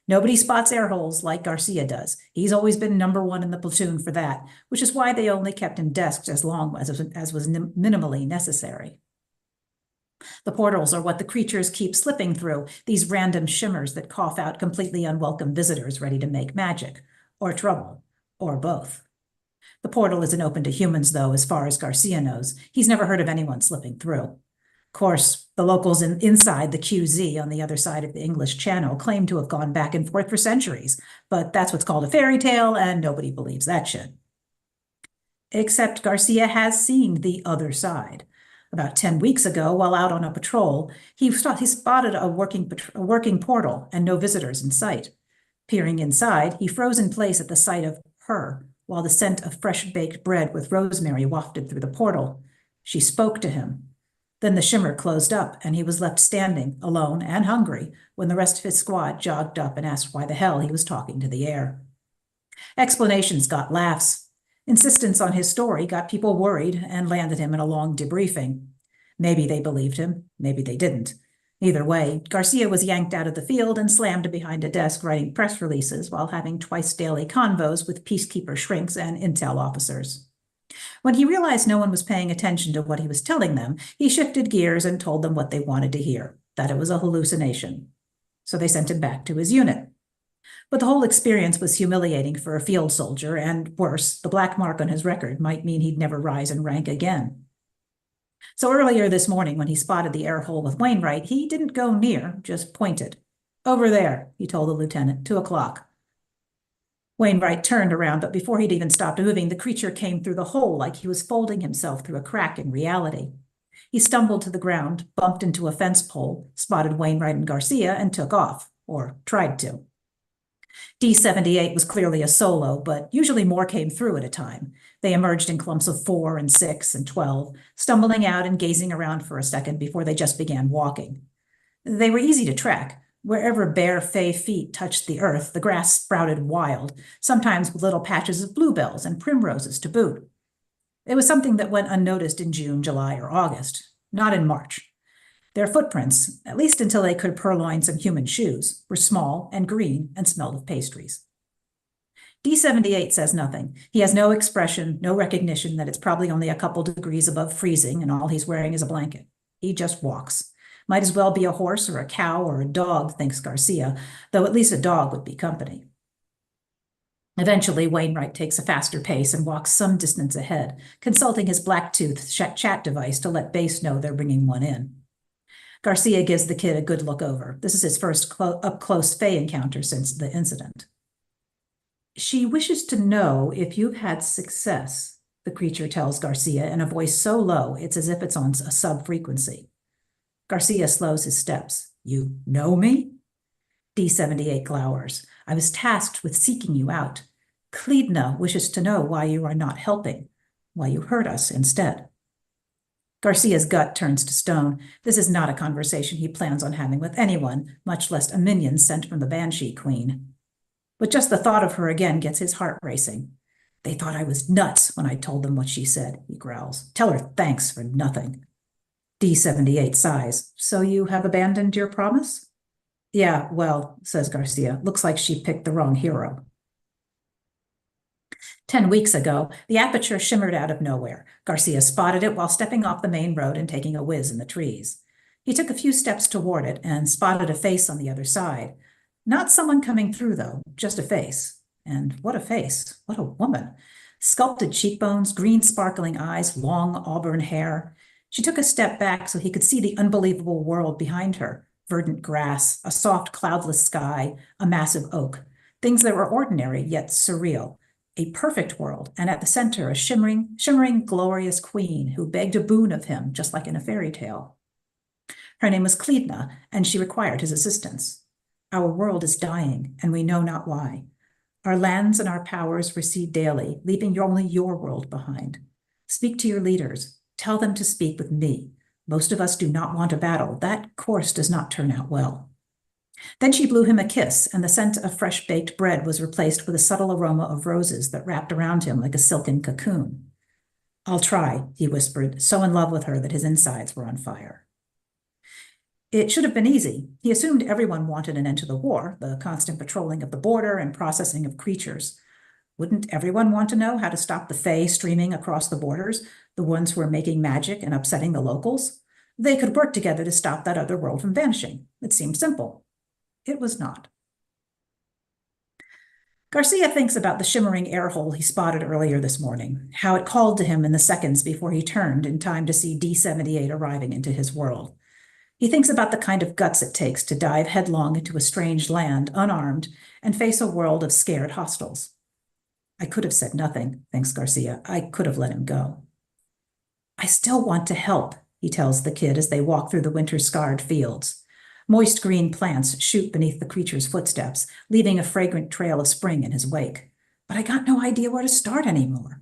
[SPEAKER 3] Nobody spots air holes like Garcia does. He's always been #1 in the platoon for that, which is why they only kept him desked as long as was minimally necessary. The portals are what the creatures keep slipping through, these random shimmers that cough out completely unwelcome visitors ready to make magic, or trouble, or both. The portal isn't open to humans, though, as far as Garcia knows. He's never heard of anyone slipping through. Of course, the locals inside the QZ on the other side of the English Channel claim to have gone back and forth for centuries, but that's what's called a fairy tale, and nobody believes that shit. Except Garcia has seen the other side. About 10 weeks ago, while out on a patrol, he spotted a working portal and no visitors in sight. Peering inside, he froze in place at the sight of her, while the scent of fresh-baked bread with rosemary wafted through the portal. She spoke to him. Then the shimmer closed up, and he was left standing, alone and hungry, when the rest of his squad jogged up and asked why the hell he was talking to the air. Explanations got laughs. Insistence on his story got people worried and landed him in a long debriefing. Maybe they believed him, maybe they didn't. Either way, Garcia was yanked out of the field and slammed behind a desk writing press releases while having twice-daily convos with peacekeeper shrinks and intel officers. When he realized no one was paying attention to what he was telling them, he shifted gears and told them what they wanted to hear, that it was a hallucination. So they sent him back to his unit. But the whole experience was humiliating for a field soldier, and worse, the black mark on his record might mean he'd never rise in rank again. So earlier this morning, when he spotted the air hole with Wainwright, he didn't go near, just pointed. "Over there," he told the lieutenant, 2 o'clock. Wainwright turned around, but before he'd even stopped moving, the creature came through the hole like he was folding himself through a crack in reality. He stumbled to the ground, bumped into a fence pole, spotted Wainwright and Garcia, and took off, or tried to. D-78 was clearly a solo, but usually more came through at a time. They emerged in clumps of 4 and 6 and 12, stumbling out and gazing around for a second before they just began walking. They were easy to track. Wherever bare fey feet touched the earth, the grass sprouted wild, sometimes with little patches of bluebells and primroses to boot. It was something that went unnoticed in June, July, or August, not in March. Their footprints, at least until they could purloin some human shoes, were small and green and smelled of pastries. D-78 says nothing. He has no expression, no recognition that it's probably only a couple degrees above freezing and all he's wearing is a blanket. He just walks. Might as well be a horse or a cow or a dog, thinks Garcia, though at least a dog would be company. Eventually, Wainwright takes a faster pace and walks some distance ahead, consulting his Blacktooth chat device to let Base know they're bringing one in. Garcia gives the kid a good look over. This is his first up-close Fey encounter since the incident. "She wishes to know if you've had success," the creature tells Garcia in a voice so low it's as if it's on a sub-frequency. Garcia slows his steps. "You know me?" D-78 glowers. "I was tasked with seeking you out. Cleedna wishes to know why you are not helping, why you hurt us instead." Garcia's gut turns to stone. This is not a conversation he plans on having with anyone, much less a minion sent from the Banshee Queen. But just the thought of her again gets his heart racing. "They thought I was nuts when I told them what she said," he growls. "Tell her thanks for nothing." D-78 sighs. "So you have abandoned your promise?" "Yeah, well," says Garcia, "looks like she picked the wrong hero." 10 weeks ago, the aperture shimmered out of nowhere. Garcia spotted it while stepping off the main road and taking a whiz in the trees. He took a few steps toward it and spotted a face on the other side. Not someone coming through, though, just a face. And what a face. What a woman. Sculpted cheekbones, green sparkling eyes, long auburn hair. She took a step back so he could see the unbelievable world behind her. Verdant grass, a soft cloudless sky, a massive oak. Things that were ordinary yet surreal. A perfect world, and at the center a shimmering, glorious queen who begged a boon of him, just like in a fairy tale. Her name was Cleedna, and she required his assistance. "Our world is dying, and we know not why. Our lands and our powers recede daily, leaving only your world behind. Speak to your leaders. Tell them to speak with me. Most of us do not want a battle. That course does not turn out well." Then she blew him a kiss, and the scent of fresh-baked bread was replaced with a subtle aroma of roses that wrapped around him like a silken cocoon. "I'll try," he whispered, so in love with her that his insides were on fire. It should have been easy. He assumed everyone wanted an end to the war, the constant patrolling of the border and processing of creatures. Wouldn't everyone want to know how to stop the Fae streaming across the borders, the ones who were making magic and upsetting the locals? They could work together to stop that other world from vanishing. It seemed simple. It was not. Garcia thinks about the shimmering air hole he spotted earlier this morning, how it called to him in the seconds before he turned in time to see D-78 arriving into his world. He thinks about the kind of guts it takes to dive headlong into a strange land, unarmed, and face a world of scared hostiles. I could have said nothing, thinks Garcia. I could have let him go. I still want to help, he tells the kid as they walk through the winter-scarred fields. Moist green plants shoot beneath the creature's footsteps, leaving a fragrant trail of spring in his wake. But I got no idea where to start anymore.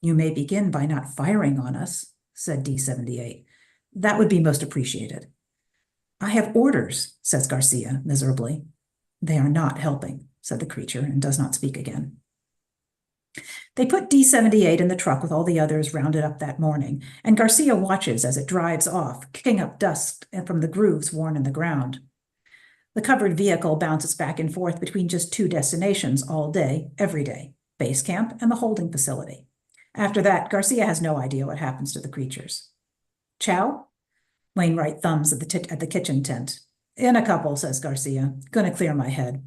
[SPEAKER 3] You may begin by not firing on us, said D-78. That would be most appreciated. I have orders, says Garcia miserably. They are not helping, said the creature, and does not speak again. They put D-78 in the truck with all the others rounded up that morning, and Garcia watches as it drives off, kicking up dust from the grooves worn in the ground. The covered vehicle bounces back and forth between just two destinations all day, every day, base camp and the holding facility. After that, Garcia has no idea what happens to the creatures. Chow? Wainwright thumbs at the kitchen tent. In a couple, says Garcia. Gonna clear my head.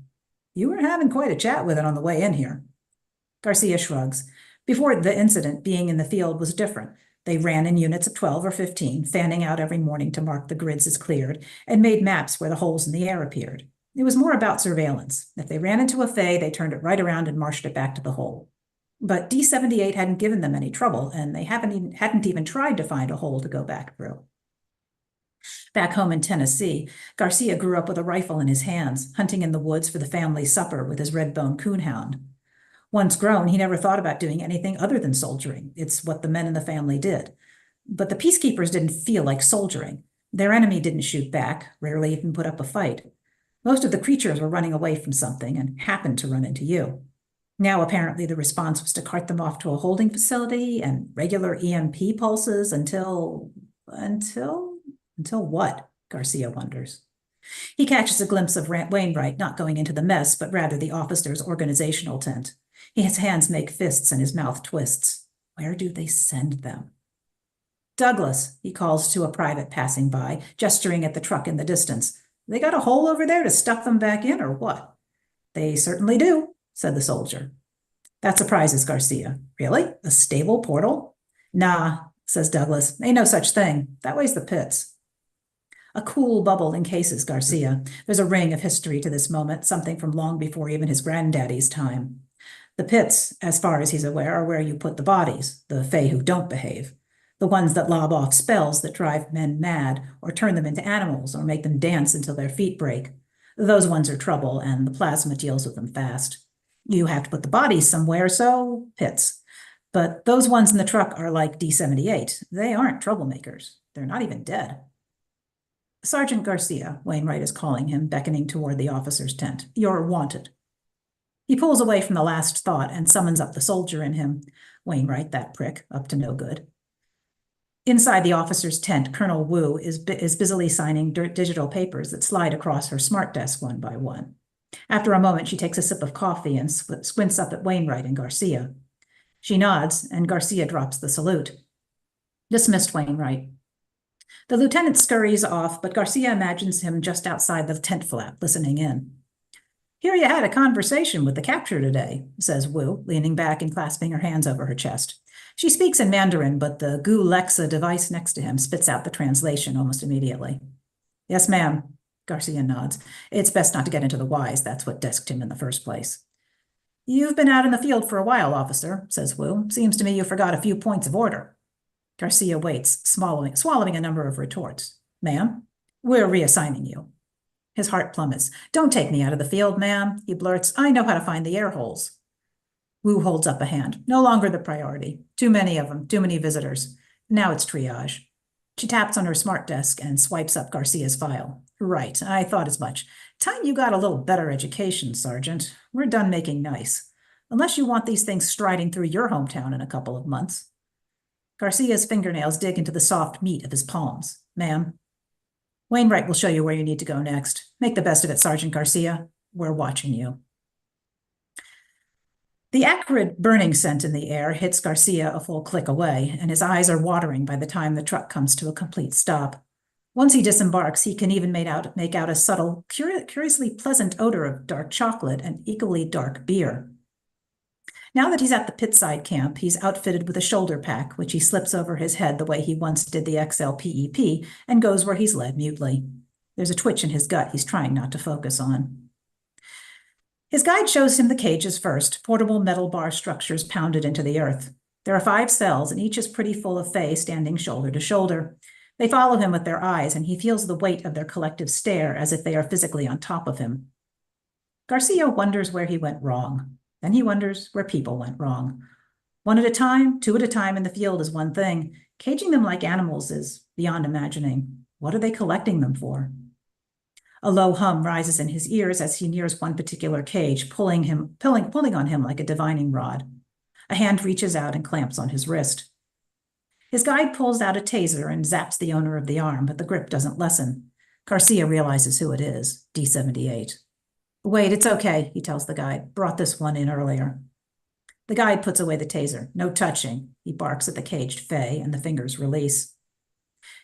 [SPEAKER 3] You were having quite a chat with it on the way in here. Garcia shrugs. Before the incident, being in the field was different. They ran in units of 12 or 15, fanning out every morning to mark the grids as cleared, and made maps where the holes in the air appeared. It was more about surveillance. If they ran into a fay, they turned it right around and marched it back to the hole. But D-78 hadn't given them any trouble, and they hadn't even tried to find a hole to go back through. Back home in Tennessee, Garcia grew up with a rifle in his hands, hunting in the woods for the family supper with his red-boned coonhound. Once grown, he never thought about doing anything other than soldiering. It's what the men in the family did. But the peacekeepers didn't feel like soldiering. Their enemy didn't shoot back, rarely even put up a fight. Most of the creatures were running away from something and happened to run into you. Now, apparently, the response was to cart them off to a holding facility and regular EMP pulses until what? Garcia wonders. He catches a glimpse of Wainwright not going into the mess, but rather the officer's organizational tent. His hands make fists and his mouth twists. Where do they send them? Douglas, he calls to a private passing by, gesturing at the truck in the distance. They got a hole over there to stuff them back in, or what? They certainly do, said the soldier. That surprises Garcia. Really? A stable portal? Nah, says Douglas. Ain't no such thing. That way's the pits. A cool bubble encases Garcia. There's a ring of history to this moment, something from long before even his granddaddy's time. The pits, as far as he's aware, are where you put the bodies, the fae who don't behave, the ones that lob off spells that drive men mad or turn them into animals or make them dance until their feet break. Those ones are trouble, and the plasma deals with them fast. You have to put the bodies somewhere, so pits. But those ones in the truck are like D-78. They aren't troublemakers. They're not even dead. Sergeant Garcia, Wainwright is calling him, beckoning toward the officer's tent. You're wanted. He pulls away from the last thought and summons up the soldier in him. Wainwright, that prick, up to no good. Inside the officer's tent, Colonel Wu is busily signing digital papers that slide across her smart desk one by one. After a moment, she takes a sip of coffee and squints up at Wainwright and Garcia. She nods, and Garcia drops the salute. Dismissed, Wainwright. The lieutenant scurries off, but Garcia imagines him just outside the tent flap, listening in. Hear you had a conversation with the capture today, says Wu, leaning back and clasping her hands over her chest. She speaks in Mandarin, but the Gu Lexa device next to him spits out the translation almost immediately. Yes, ma'am, Garcia nods. It's best not to get into the whys. That's what desked him in the first place. You've been out in the field for a while, officer, says Wu. Seems to me you forgot a few points of order. Garcia waits, swallowing a number of retorts. Ma'am, we're reassigning you. His heart plummets. Don't take me out of the field, ma'am, he blurts. I know how to find the air holes. Wu holds up a hand. No longer the priority. Too many of them, too many visitors. Now it's triage. She taps on her smart desk and swipes up Garcia's file. Right, I thought as much. Time you got a little better education, Sergeant. We're done making nice. Unless you want these things striding through your hometown in a couple of months. Garcia's fingernails dig into the soft meat of his palms. Ma'am. Wainwright will show you where you need to go next. Make the best of it, Sergeant Garcia. We're watching you. The acrid burning scent in the air hits Garcia a full click away, and his eyes are watering by the time the truck comes to a complete stop. Once he disembarks, he can even make out a subtle, curiously pleasant odor of dark chocolate and equally dark beer. Now that he's at the pitside camp, he's outfitted with a shoulder pack, which he slips over his head the way he once did the XLPEP, and goes where he's led mutely. There's a twitch in his gut he's trying not to focus on. His guide shows him the cages first, portable metal bar structures pounded into the earth. There are 5 cells, and each is pretty full of Fae standing shoulder to shoulder. They follow him with their eyes, and he feels the weight of their collective stare as if they are physically on top of him. Garcia wonders where he went wrong. Then he wonders where people went wrong. 1 at a time, 2 at a time in the field is one thing. Caging them like animals is beyond imagining. What are they collecting them for? A low hum rises in his ears as he nears one particular cage, pulling on him like a divining rod. A hand reaches out and clamps on his wrist. His guide pulls out a taser and zaps the owner of the arm, but the grip doesn't lessen. Garcia realizes who it is, D78. Wait, it's okay, he tells the guide. Brought this one in earlier. The guide puts away the taser. No touching. He barks at the caged Fae, and the fingers release.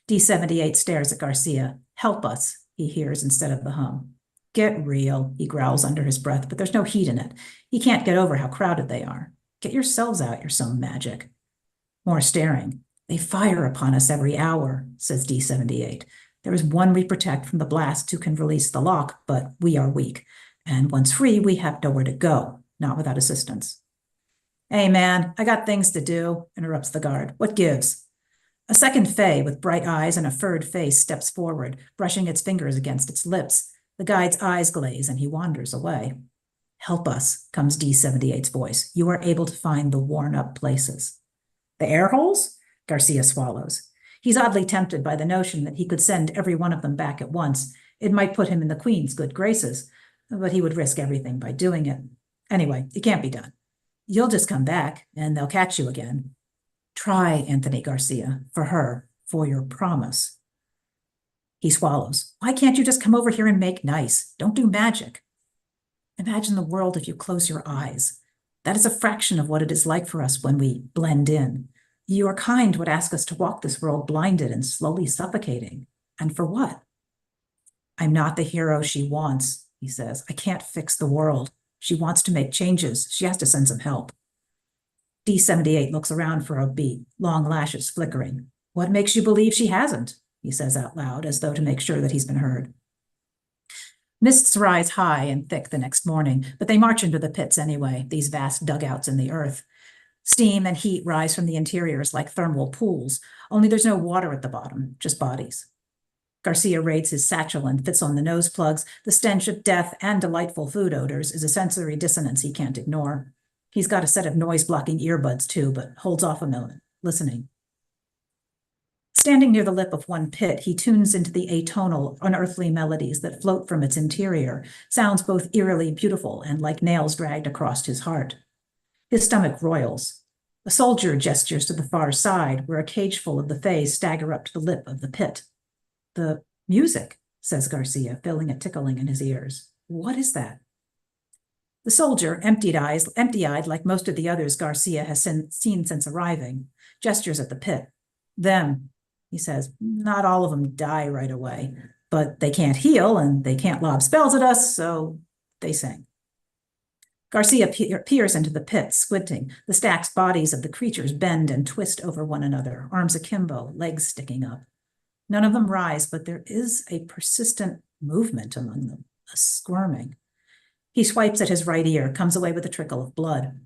[SPEAKER 3] D78 stares at Garcia. Help us, he hears instead of the hum. Get real, he growls under his breath, but there's no heat in it. He can't get over how crowded they are. Get yourselves out, you're some magic. More staring. They fire upon us every hour, says D78. There is one we protect from the blasts who can release the lock, but we are weak. And once free, we have nowhere to go, not without assistance. Hey, man, I got things to do, interrupts the guard. What gives? A second Fae with bright eyes and a furred face steps forward, brushing its fingers against its lips. The guide's eyes glaze, and he wanders away. Help us, comes D78's voice. You are able to find the worn-up places. The air holes? Garcia swallows. He's oddly tempted by the notion that he could send every one of them back at once. It might put him in the Queen's good graces, but he would risk everything by doing it. Anyway, it can't be done. You'll just come back, and they'll catch you again. Try, Anthony Garcia, for her, for your promise. He swallows. Why can't you just come over here and make nice? Don't do magic. Imagine the world if you close your eyes. That is a fraction of what it is like for us when we blend in. Your kind would ask us to walk this world blinded and slowly suffocating. And for what? I'm not the hero she wants, he says. I can't fix the world. She wants to make changes. She has to send some help. D78 looks around for a beat, long lashes flickering. What makes you believe she hasn't? He says out loud, as though to make sure that he's been heard. Mists rise high and thick the next morning, but they march into the pits anyway, these vast dugouts in the earth. Steam and heat rise from the interiors like thermal pools, only there's no water at the bottom, just bodies. Garcia raids his satchel and fits on the nose plugs. The stench of death and delightful food odors is a sensory dissonance he can't ignore. He's got a set of noise-blocking earbuds too, but holds off a moment, listening. Standing near the lip of one pit, he tunes into the atonal, unearthly melodies that float from its interior, sounds both eerily beautiful and like nails dragged across his heart. His stomach roils. A soldier gestures to the far side, where a cageful of the Fae stagger up to the lip of the pit. The music, says Garcia, feeling a tickling in his ears. What is that? The soldier, empty-eyed like most of the others Garcia has seen since arriving, gestures at the pit. Them, he says, not all of them die right away, but they can't heal and they can't lob spells at us, so they sing. Garcia peers into the pit, squinting. The stacked bodies of the creatures bend and twist over one another, arms akimbo, legs sticking up. None of them rise, but there is a persistent movement among them, a squirming. He swipes at his right ear, comes away with a trickle of blood.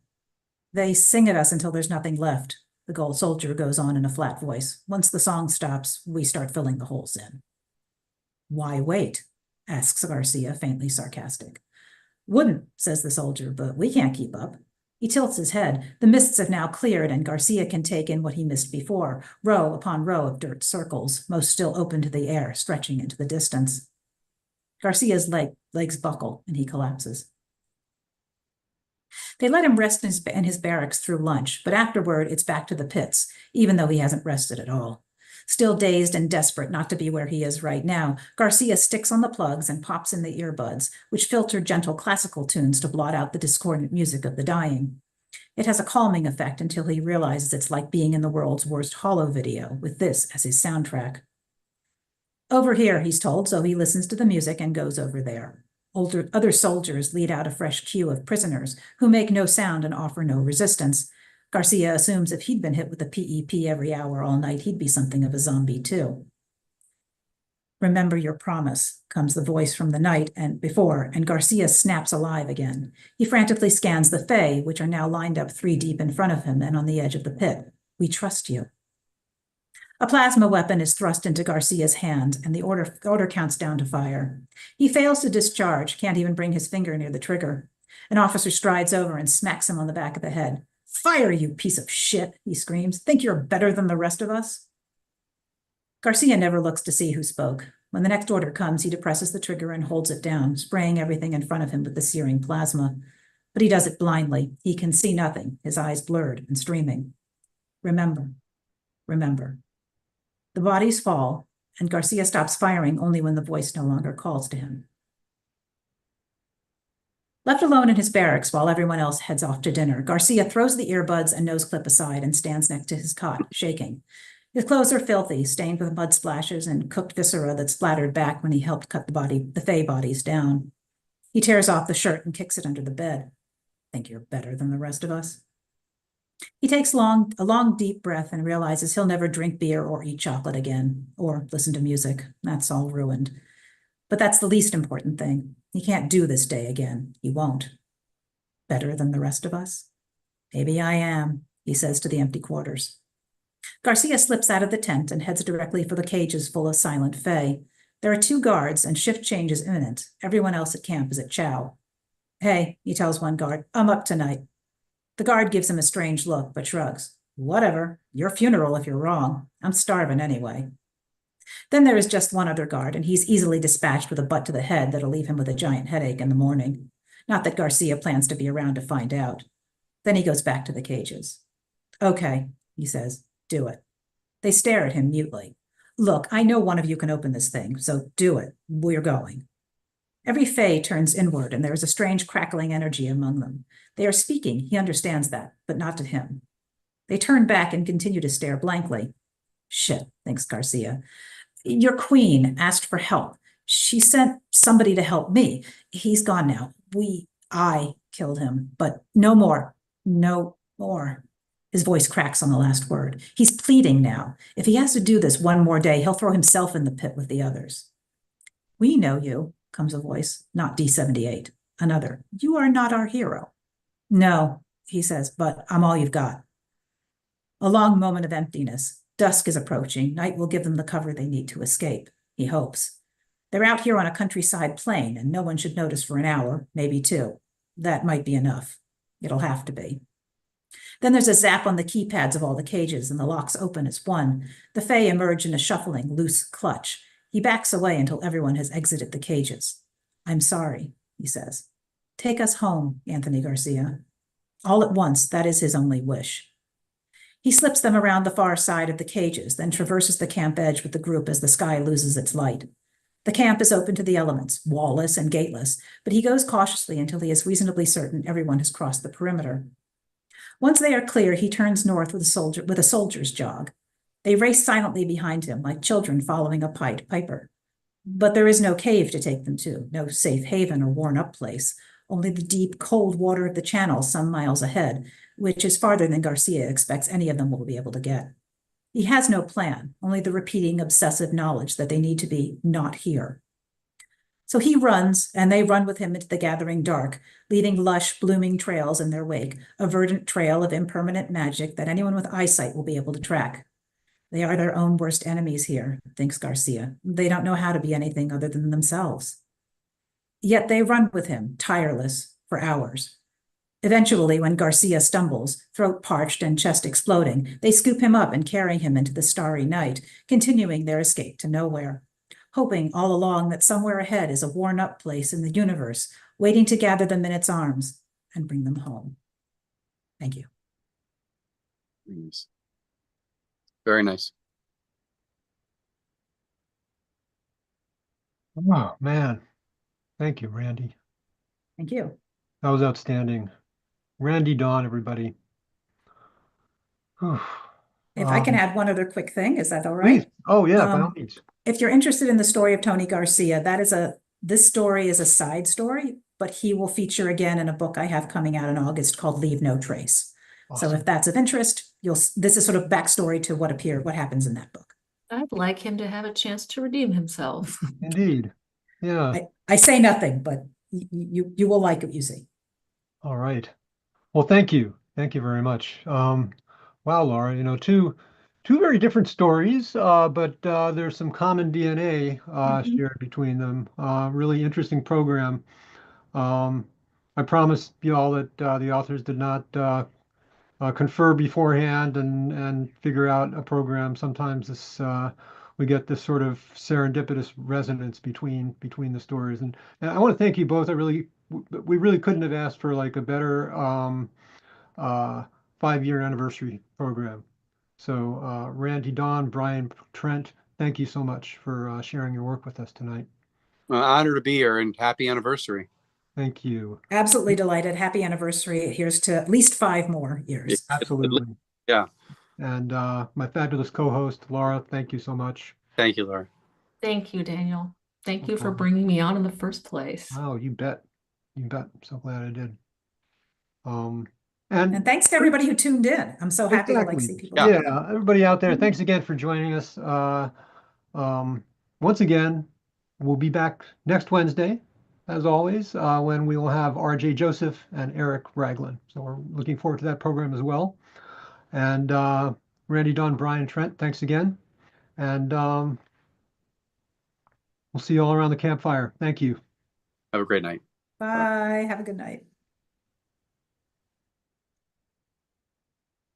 [SPEAKER 3] They sing at us until there's nothing left, the gold soldier goes on in a flat voice. Once the song stops, we start filling the holes in. Why wait? Asks Garcia, faintly sarcastic. Wouldn't, says the soldier, but we can't keep up. He tilts his head. The mists have now cleared, and Garcia can take in what he missed before, row upon row of dirt circles, most still open to the air, stretching into the distance. Garcia's legs buckle, and he collapses. They let him rest in his barracks through lunch, but afterward it's back to the pits, even though he hasn't rested at all. Still dazed and desperate not to be where he is right now, Garcia sticks on the plugs and pops in the earbuds, which filter gentle classical tunes to blot out the discordant music of the dying. It has a calming effect until he realizes it's like being in the world's worst holo video, with this as his soundtrack. Over here, he's told, so he listens to the music and goes over there. Other soldiers lead out a fresh queue of prisoners who make no sound and offer no resistance. Garcia assumes if he'd been hit with a PEP every hour all night, he'd be something of a zombie too. Remember your promise, comes the voice from the night and before, and Garcia snaps alive again. He frantically scans the Fae, which are now lined up 3 deep in front of him and on the edge of the pit. We trust you. A plasma weapon is thrust into Garcia's hand, and the order counts down to fire. He fails to discharge, can't even bring his finger near the trigger. An officer strides over and smacks him on the back of the head. Fire, you piece of shit, he screams. Think you're better than the rest of us? Garcia never looks to see who spoke. When the next order comes, he depresses the trigger and holds it down, spraying everything in front of him with the searing plasma. But he does it blindly. He can see nothing, his eyes blurred and streaming. Remember, remember. The bodies fall, and Garcia stops firing only when the voice no longer calls to him. Left alone in his barracks while everyone else heads off to dinner, Garcia throws the earbuds and nose clip aside and stands next to his cot, shaking. His clothes are filthy, stained with mud splashes and cooked viscera that splattered back when he helped cut the Fae bodies down. He tears off the shirt and kicks it under the bed. Think you're better than the rest of us? He takes a long, deep breath and realizes he'll never drink beer or eat chocolate again, or listen to music. That's all ruined. But that's the least important thing. He can't do this day again. He won't. Better than the rest of us? Maybe I am, he says to the empty quarters. Garcia slips out of the tent and heads directly for the cages full of silent Fae. There are 2 guards, and shift change is imminent. Everyone else at camp is at chow. Hey, he tells one guard, I'm up tonight. The guard gives him a strange look, but shrugs. Whatever. Your funeral if you're wrong. I'm starving anyway. Then there is just one other guard, and he's easily dispatched with a butt to the head that'll leave him with a giant headache in the morning. Not that Garcia plans to be around to find out. Then he goes back to the cages. Okay, he says, do it. They stare at him mutely. Look, I know one of you can open this thing, so do it. We're going. Every Fae turns inward, and there is a strange crackling energy among them. They are speaking, he understands that, but not to him. They turn back and continue to stare blankly. Shit, thinks Garcia. Your queen asked for help. She sent somebody to help me. He's gone now. I killed him, but no more. No more. His voice cracks on the last word. He's pleading now. If he has to do this one more day, he'll throw himself in the pit with the others. We know you, comes a voice, not D78. Another, you are not our hero. No, he says, but I'm all you've got. A long moment of emptiness. Dusk is approaching. Night will give them the cover they need to escape, he hopes. They're out here on a countryside plain, and no one should notice for an hour, maybe 2. That might be enough. It'll have to be. Then there's a zap on the keypads of all the cages, and the locks open as one. The Fae emerge in a shuffling, loose clutch. He backs away until everyone has exited the cages. I'm sorry, he says. Take us home, Anthony Garcia. All at once, that is his only wish. He slips them around the far side of the cages, then traverses the camp edge with the group as the sky loses its light. The camp is open to the elements, wall-less and gateless, but he goes cautiously until he is reasonably certain everyone has crossed the perimeter. Once they are clear, he turns north with a soldier's jog. They race silently behind him, like children following a pied piper. But there is no cave to take them to, no safe haven or worn-up place, only the deep, cold water of the channel some miles ahead, which is farther than Garcia expects any of them will be able to get. He has no plan, only the repeating, obsessive knowledge that they need to be not here. So he runs, and they run with him into the gathering dark, leading lush, blooming trails in their wake, a verdant trail of impermanent magic that anyone with eyesight will be able to track. They are their own worst enemies here, thinks Garcia. They don't know how to be anything other than themselves. Yet they run with him, tireless, for hours. Eventually, when Garcia stumbles, throat parched and chest exploding, they scoop him up and carry him into the starry night, continuing their escape to nowhere, hoping all along that somewhere ahead is a worn-up place in the universe, waiting to gather them in its arms and bring them home. Thank you.
[SPEAKER 2] Nice. Very nice.
[SPEAKER 1] Oh, man. Thank you, Randee.
[SPEAKER 3] Thank you.
[SPEAKER 1] That was outstanding. Randee Dawn, everybody. Whew.
[SPEAKER 3] If I can add one other quick thing, is that all
[SPEAKER 1] Please.
[SPEAKER 3] right?
[SPEAKER 1] Oh, yeah, by all means.
[SPEAKER 3] If you're interested in the story of Tony Garcia, this story is a side story, but he will feature again in a book I have coming out in August called Leave No Trace. So
[SPEAKER 1] Awesome.
[SPEAKER 3] if that's of interest, this is sort of backstory to what happens in that book.
[SPEAKER 4] I'd like him to have a chance to redeem himself.
[SPEAKER 1] Indeed. Yeah.
[SPEAKER 3] I say nothing, but you will like what you see.
[SPEAKER 1] All right. Well, thank you. Thank you very much. Wow, Laura, two very different stories, but there's some common DNA shared between them. Really interesting program. I promise you all that the authors did not confer beforehand and figure out a program. Sometimes we get this sort of serendipitous resonance between the stories. And I want to thank you both. We really couldn't have asked for like a better 5-year anniversary program. So Randee Dawn, Brian, Trent, thank you so much for sharing your work with us tonight.
[SPEAKER 2] Honor to be here and happy anniversary.
[SPEAKER 1] Thank you.
[SPEAKER 3] Absolutely delighted. Happy anniversary. Here's to at least 5 more years.
[SPEAKER 1] Absolutely.
[SPEAKER 2] Yeah.
[SPEAKER 1] And my fabulous co-host, Laura, thank you so much.
[SPEAKER 2] Thank you, Laura.
[SPEAKER 4] Thank you, Daniel. Thank
[SPEAKER 1] No
[SPEAKER 4] you for
[SPEAKER 1] problem.
[SPEAKER 4] bringing me on in the first place.
[SPEAKER 1] Oh, you bet. You bet. I'm so glad I did.
[SPEAKER 3] And thanks to everybody who tuned in. I'm so happy to
[SPEAKER 1] exactly.
[SPEAKER 3] see people.
[SPEAKER 1] Yeah, everybody out there, thanks again for joining us. Once again, we'll be back next Wednesday, as always, when we will have RJ Joseph and Eric Ragland. So we're looking forward to that program as well. And Randee Dawn, Brian, Trent, thanks again. And we'll see you all around the campfire. Thank you.
[SPEAKER 2] Have a great night.
[SPEAKER 3] Bye. Have a good night.